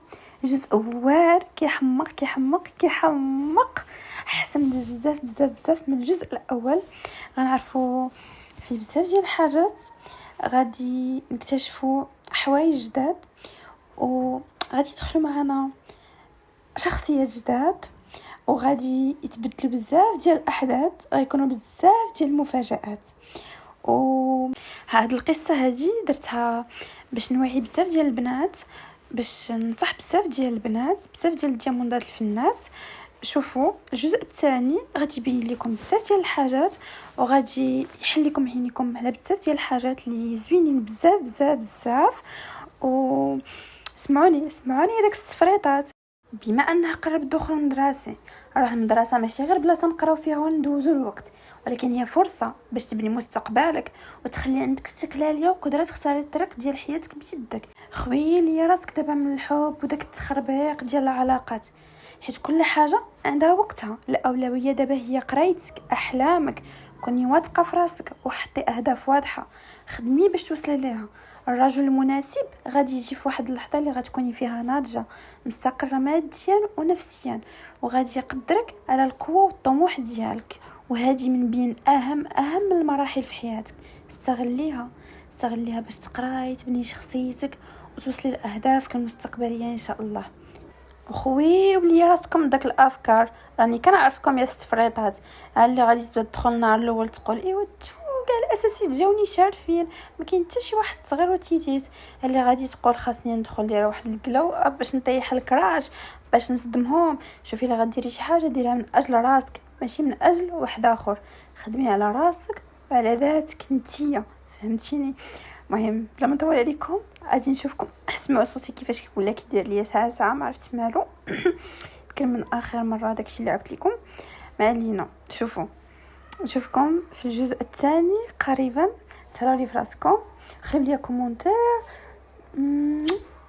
جزء واعر كيحمق كيحمق كيحمق، احسن بزاف بزاف بزاف من الجزء الاول. غنعرفوا فيه بزاف ديال الحاجات، غادي نكتشفوا حوايج جداد، وغادي يدخلوا معنا شخصيات جداد، وغادي يتبدلوا بزاف ديال الاحداث، غيكونوا بزاف ديال المفاجآت. هاد القصه هذه درتها باش نوعي بزاف ديال البنات، باش نصح بزاف ديال البنات، بزاف ديال الدياموندات الفنات. شوفوا الجزء الثاني غادي يبين لكم بزاف ديال الحاجات، وغادي يحل لكم عينيكم على بزاف ديال الحاجات اللي زوينين بزاف بزاف بزاف. و اسمعوني هذاك السفريطات، بما انها قرب الدخول المدرسي، راه المدرسه ماشي غير بلاصه نقراو فيها وندوزو الوقت، ولكن هي فرصه باش تبني مستقبلك وتخلي عندك استقلاليه وقدره تختاري الطريق ديال حياتك بيدك. خويا لي راسك دابا من الحب وداك التخربيق ديال العلاقات، حيت كل حاجه عندها وقتها. الاولويه دابا هي قرايتك، احلامك. كوني واثقه في راسك وحطي اهداف واضحه، خدمي باش توصلي ليها. الرجل المناسب غادي يجي في واحد اللحظه اللي غتكوني فيها ناضجه، مستقره ماديا ونفسيا، وغادي يقدرك على القوه والطموح ديالك. وهذه من بين اهم المراحل في حياتك. استغليها باش تقراي، تبني شخصيتك وتوصلي لاهدافك المستقبليه ان شاء الله. وخوي ولي راسكم داك الافكار، راني كنعرفكم يا استفريطات اللي غادي تدخل النهار الاول تقول ايوا كاع الاساسيات جاوني شارفين، ما كاين حتى شي واحد صغير وتيتيت اللي غادي تقول خاصني ندخل لي واحد الكلاو باش نطيح الكراش باش نصدمهم. شوفي الا غديري شي حاجه ديرها من اجل راسك، ماشي من اجل واحد اخر. خدمي على راسك وعلى ذاتك نتيا، فهمتيني؟ المهم بلا ما نطول عليكم، غادي نشوفكم. اسمعوا صوتي كيفاش ولا كيدير ليا ساعه ما عرفتش مالو. يمكن من اخر مره داكشي اللي عاودت لكم ما علينا. نشوفكم في الجزء الثاني قريبا. تهلاو لي فراسكم، خليو لي كومونتير،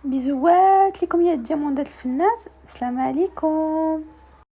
بيزوات لكم يا الدياموندات الفنات. السلام عليكم.